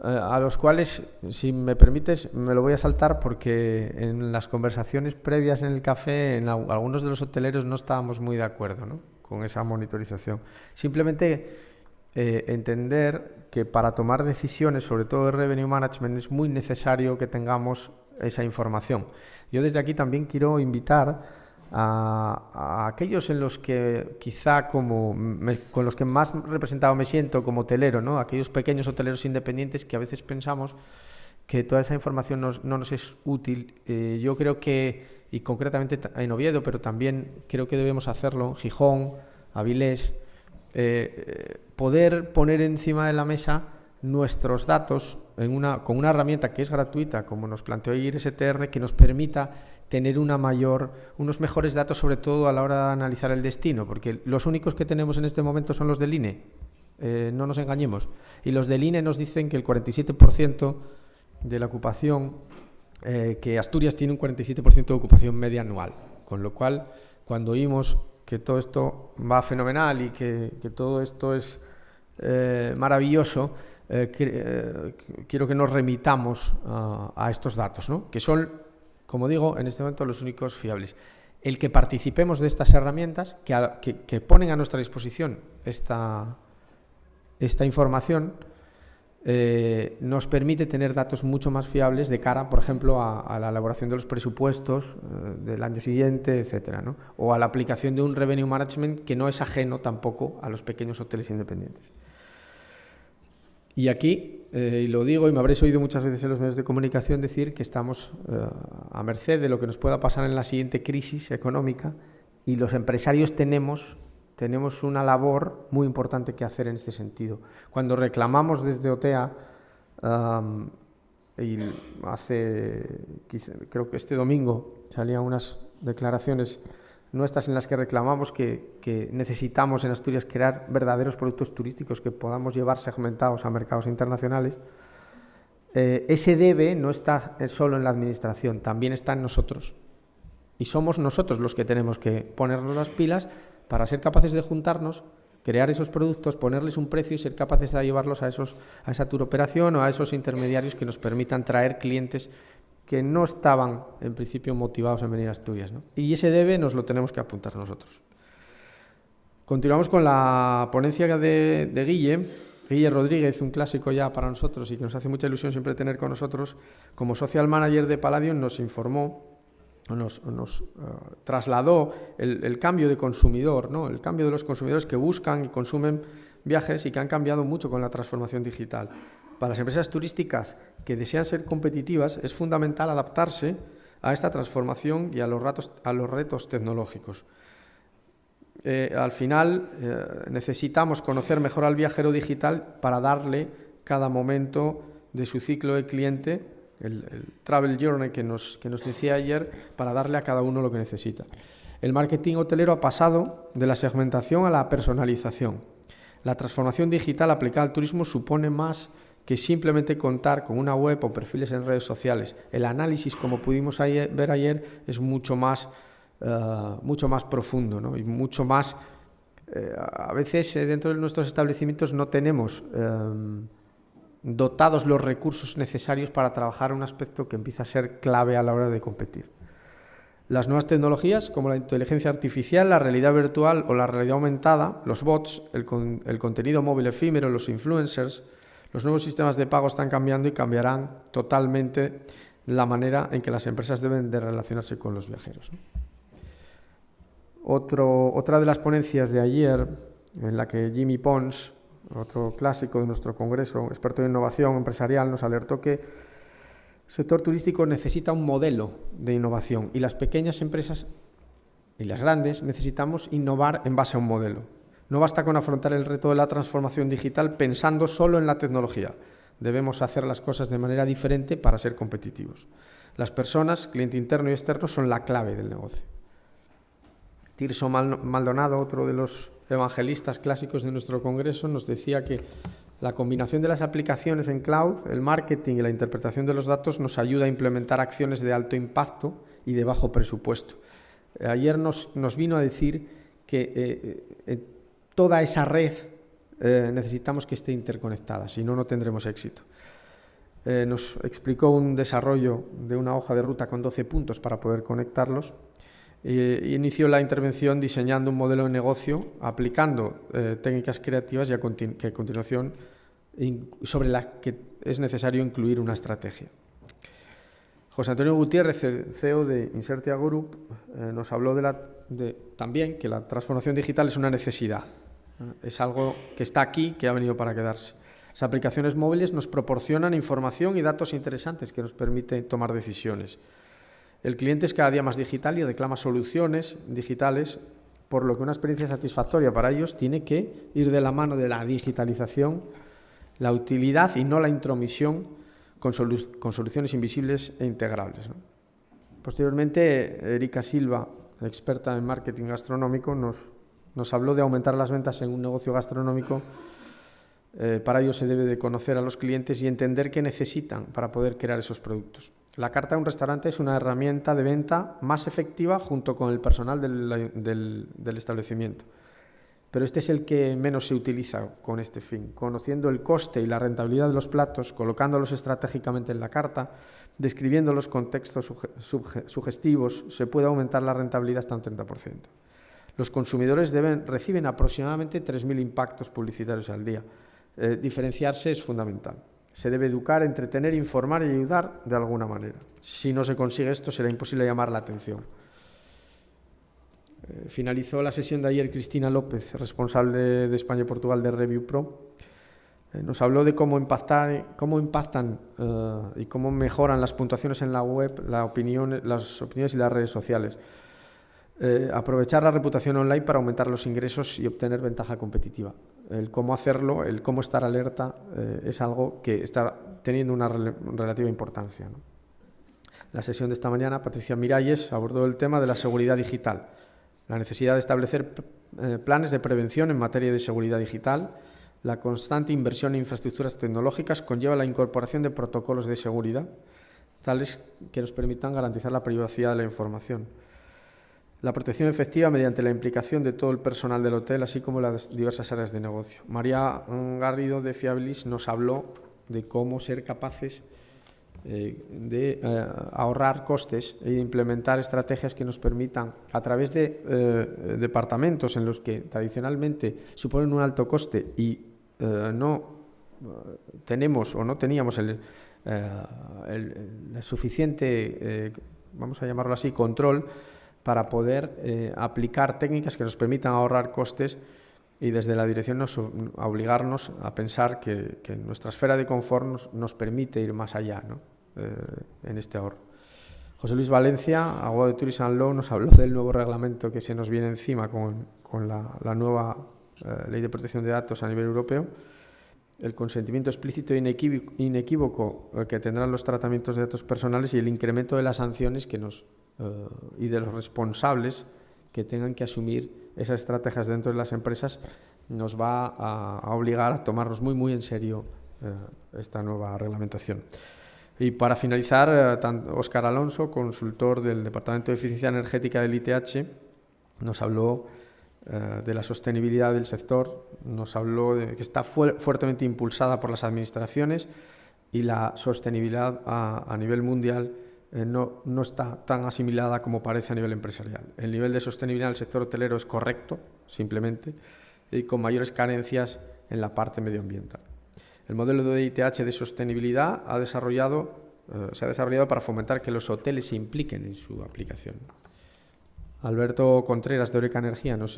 a los cuales, si me permites, me lo voy a saltar porque en las conversaciones previas en el café, algunos de los hoteleros no estábamos muy de acuerdo, ¿no?, con esa monitorización. Simplemente entender que para tomar decisiones, sobre todo de revenue management, es muy necesario que tengamos esa información. Yo desde aquí también quiero invitar a aquellos en los que quizá con los que más representado me siento como hotelero, ¿no?, aquellos pequeños hoteleros independientes que a veces pensamos que toda esa información no nos es útil. Yo creo que, y concretamente en Oviedo, pero también creo que debemos hacerlo en Gijón, Avilés, poder poner encima de la mesa nuestros datos con una herramienta que es gratuita, como nos planteó ayer STR, que nos permita tener unos mejores datos, sobre todo a la hora de analizar el destino, porque los únicos que tenemos en este momento son los del INE, no nos engañemos, y los del INE nos dicen que el 47% de la ocupación, que Asturias tiene un 47% de ocupación media anual, con lo cual, cuando oímos que todo esto va fenomenal y que todo esto es maravilloso, quiero que nos remitamos a estos datos, ¿no?, que son, como digo, en este momento los únicos fiables. El que participemos de estas herramientas que ponen a nuestra disposición esta información nos permite tener datos mucho más fiables de cara, por ejemplo, a la elaboración de los presupuestos del año siguiente, etcétera, ¿no?, o a la aplicación de un revenue management que no es ajeno tampoco a los pequeños hoteles independientes. Y aquí, y lo digo y me habréis oído muchas veces en los medios de comunicación decir que estamos a merced de lo que nos pueda pasar en la siguiente crisis económica, y los empresarios tenemos una labor muy importante que hacer en este sentido. Cuando reclamamos desde OTEA, creo que este domingo salían unas declaraciones nuestras en las que reclamamos que necesitamos en Asturias crear verdaderos productos turísticos que podamos llevar segmentados a mercados internacionales, ese debe no está solo en la administración, también está en nosotros. Y somos nosotros los que tenemos que ponernos las pilas para ser capaces de juntarnos, crear esos productos, ponerles un precio y ser capaces de llevarlos a esa tour operación o a esos intermediarios que nos permitan traer clientes que no estaban en principio motivados en venir a Asturias, ¿no? Y ese debe nos lo tenemos que apuntar nosotros. Continuamos con la ponencia de Guille, Guille Rodríguez, un clásico ya para nosotros y que nos hace mucha ilusión siempre tener con nosotros, como social manager de Palladium, nos informó, nos trasladó el cambio de consumidor, ¿no? El cambio de los consumidores que buscan y consumen viajes y que han cambiado mucho con la transformación digital. Para las empresas turísticas que desean ser competitivas es fundamental adaptarse a esta transformación y a los retos tecnológicos. Al final necesitamos conocer mejor al viajero digital para darle cada momento de su ciclo de cliente, el travel journey que nos decía ayer, para darle a cada uno lo que necesita. El marketing hotelero ha pasado de la segmentación a la personalización. La transformación digital aplicada al turismo supone más que simplemente contar con una web o perfiles en redes sociales. El análisis, como pudimos ver ayer, es mucho más profundo, ¿no? Y mucho más... a veces dentro de nuestros establecimientos no tenemos dotados los recursos necesarios para trabajar un aspecto que empieza a ser clave a la hora de competir. Las nuevas tecnologías, como la inteligencia artificial, la realidad virtual o la realidad aumentada, los bots, el contenido móvil efímero, los influencers, los nuevos sistemas de pago están cambiando y cambiarán totalmente la manera en que las empresas deben de relacionarse con los viajeros, ¿no? Otra de las ponencias de ayer, en la que Jimmy Pons, otro clásico de nuestro congreso, experto en innovación empresarial, nos alertó que el sector turístico necesita un modelo de innovación y las pequeñas empresas y las grandes necesitamos innovar en base a un modelo. No basta con afrontar el reto de la transformación digital pensando solo en la tecnología. Debemos hacer las cosas de manera diferente para ser competitivos. Las personas, cliente interno y externo, son la clave del negocio. Tirso Maldonado, otro de los evangelistas clásicos de nuestro congreso, nos decía que la combinación de las aplicaciones en cloud, el marketing y la interpretación de los datos nos ayuda a implementar acciones de alto impacto y de bajo presupuesto. Ayer nos vino a decir que toda esa red necesitamos que esté interconectada, si no, no tendremos éxito. Nos explicó un desarrollo de una hoja de ruta con 12 puntos para poder conectarlos. Inició la intervención diseñando un modelo de negocio, aplicando técnicas creativas y que a continuación sobre las que es necesario incluir una estrategia. José Antonio Gutiérrez, el CEO de Insertia Group, nos habló también que la transformación digital es una necesidad, es algo que está aquí, que ha venido para quedarse. Las aplicaciones móviles nos proporcionan información y datos interesantes que nos permiten tomar decisiones. El cliente es cada día más digital y reclama soluciones digitales, por lo que una experiencia satisfactoria para ellos tiene que ir de la mano de la digitalización, la utilidad y no la intromisión con soluciones invisibles e integrables, ¿no? Posteriormente, Erika Silva, experta en marketing gastronómico, nos habló de aumentar las ventas en un negocio gastronómico. Para ello se debe de conocer a los clientes y entender qué necesitan para poder crear esos productos. La carta de un restaurante es una herramienta de venta más efectiva junto con el personal del establecimiento. Pero este es el que menos se utiliza con este fin. Conociendo el coste y la rentabilidad de los platos, colocándolos estratégicamente en la carta, describiendo los contextos sugestivos, se puede aumentar la rentabilidad hasta un 30%. Los consumidores reciben aproximadamente 3.000 impactos publicitarios al día. Diferenciarse es fundamental. Se debe educar, entretener, informar y ayudar de alguna manera. Si no se consigue esto, será imposible llamar la atención. Finalizó la sesión de ayer Cristina López, responsable de España y Portugal de Review Pro. Nos habló de cómo impactan y cómo mejoran las puntuaciones en la web, las opiniones y las redes sociales. Aprovechar la reputación online para aumentar los ingresos y obtener ventaja competitiva. El cómo hacerlo, el cómo estar alerta, es algo que está teniendo una relativa importancia, ¿no? La sesión de esta mañana, Patricia Miralles abordó el tema de la seguridad digital, la necesidad de establecer planes de prevención en materia de seguridad digital. La constante inversión en infraestructuras tecnológicas conlleva la incorporación de protocolos de seguridad, tales que nos permitan garantizar la privacidad de la información. La protección efectiva mediante la implicación de todo el personal del hotel, así como las diversas áreas de negocio. María Garrido de Fiabilis nos habló de cómo ser capaces de ahorrar costes e implementar estrategias que nos permitan, a través de departamentos en los que tradicionalmente suponen un alto coste y no tenemos o no teníamos el suficiente, vamos a llamarlo así, control para poder aplicar técnicas que nos permitan ahorrar costes, y desde la dirección a obligarnos a pensar que nuestra esfera de confort nos permite ir más allá, ¿no? En este ahorro. José Luis Valencia, Abogado de Tourism and Law, nos habló del nuevo reglamento que se nos viene encima con la nueva Ley de Protección de Datos a nivel europeo, el consentimiento explícito e inequívoco que tendrán los tratamientos de datos personales y el incremento de las sanciones y de los responsables que tengan que asumir esas estrategias dentro de las empresas, nos va a obligar a tomarnos muy en serio esta nueva reglamentación. Y para finalizar, Óscar Alonso, consultor del Departamento de Eficiencia Energética del ITH, nos habló de la sostenibilidad del sector, nos habló de que está fuertemente impulsada por las administraciones y la sostenibilidad a nivel mundial no está tan asimilada como parece a nivel empresarial. El nivel de sostenibilidad del sector hotelero es correcto, simplemente, y con mayores carencias en la parte medioambiental. El modelo de ITH de sostenibilidad se ha desarrollado para fomentar que los hoteles se impliquen en su aplicación. Alberto Contreras de Eureka Energía nos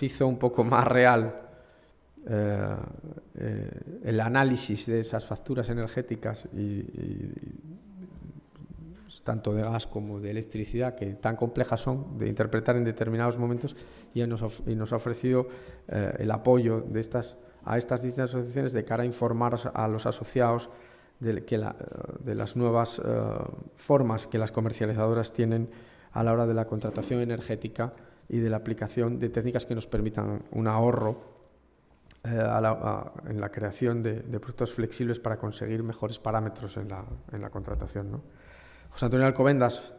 hizo un poco más real el análisis de esas facturas energéticas tanto de gas como de electricidad, que tan complejas son de interpretar en determinados momentos, y nos ha ofrecido el apoyo a estas distintas asociaciones de cara a informar a los asociados de las nuevas formas que las comercializadoras tienen a la hora de la contratación energética y de la aplicación de técnicas que nos permitan un ahorro en la creación de productos flexibles para conseguir mejores parámetros en la contratación, ¿no? José Antonio Alcobendas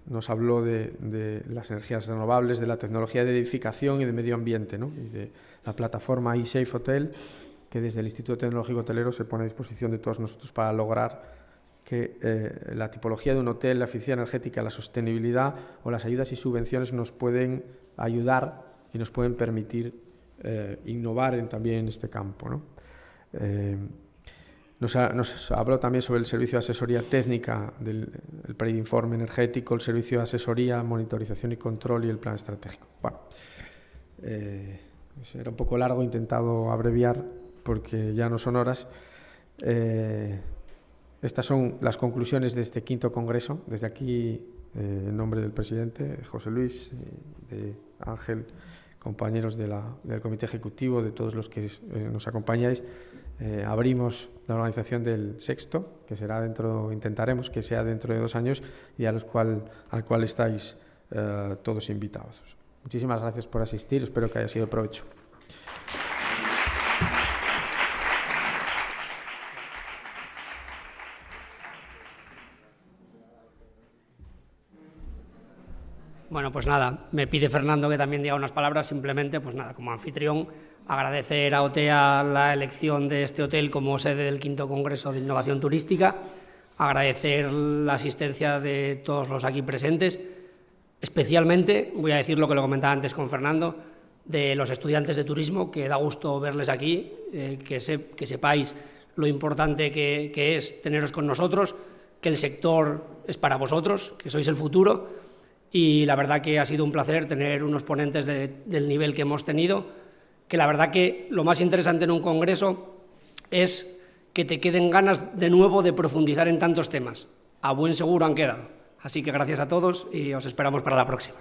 nos habló de las energías renovables, de la tecnología de edificación y de medio ambiente, ¿no? Y de la plataforma eSafe Hotel, que desde el Instituto Tecnológico Hotelero se pone a disposición de todos nosotros para lograr que la tipología de un hotel, la eficiencia energética, la sostenibilidad o las ayudas y subvenciones nos pueden ayudar y nos pueden permitir innovar también en este campo, ¿no? Nos habló también sobre el servicio de asesoría técnica, el preinforme energético, el servicio de asesoría, monitorización y control y el plan estratégico. Bueno, era un poco largo, he intentado abreviar porque ya no son horas. Estas son las conclusiones de este 5º Congreso. Desde aquí, en nombre del presidente, José Luis, de Ángel, compañeros del Comité Ejecutivo, de todos los que nos acompañáis, abrimos la organización del 6º, que será intentaremos que sea dentro de 2 años, y al cual estáis todos invitados. Muchísimas gracias por asistir, espero que haya sido de provecho. Bueno, pues nada, me pide Fernando que también diga unas palabras, simplemente, pues nada, como anfitrión, agradecer a OTEA la elección de este hotel como sede del 5º Congreso de Innovación Turística, agradecer la asistencia de todos los aquí presentes, especialmente, voy a decir lo que lo comentaba antes con Fernando, de los estudiantes de turismo, que da gusto verles aquí, que sepáis lo importante que es teneros con nosotros, que el sector es para vosotros, que sois el futuro. Y la verdad que ha sido un placer tener unos ponentes del nivel que hemos tenido, que la verdad que lo más interesante en un congreso es que te queden ganas de nuevo de profundizar en tantos temas. A buen seguro han quedado. Así que gracias a todos y os esperamos para la próxima.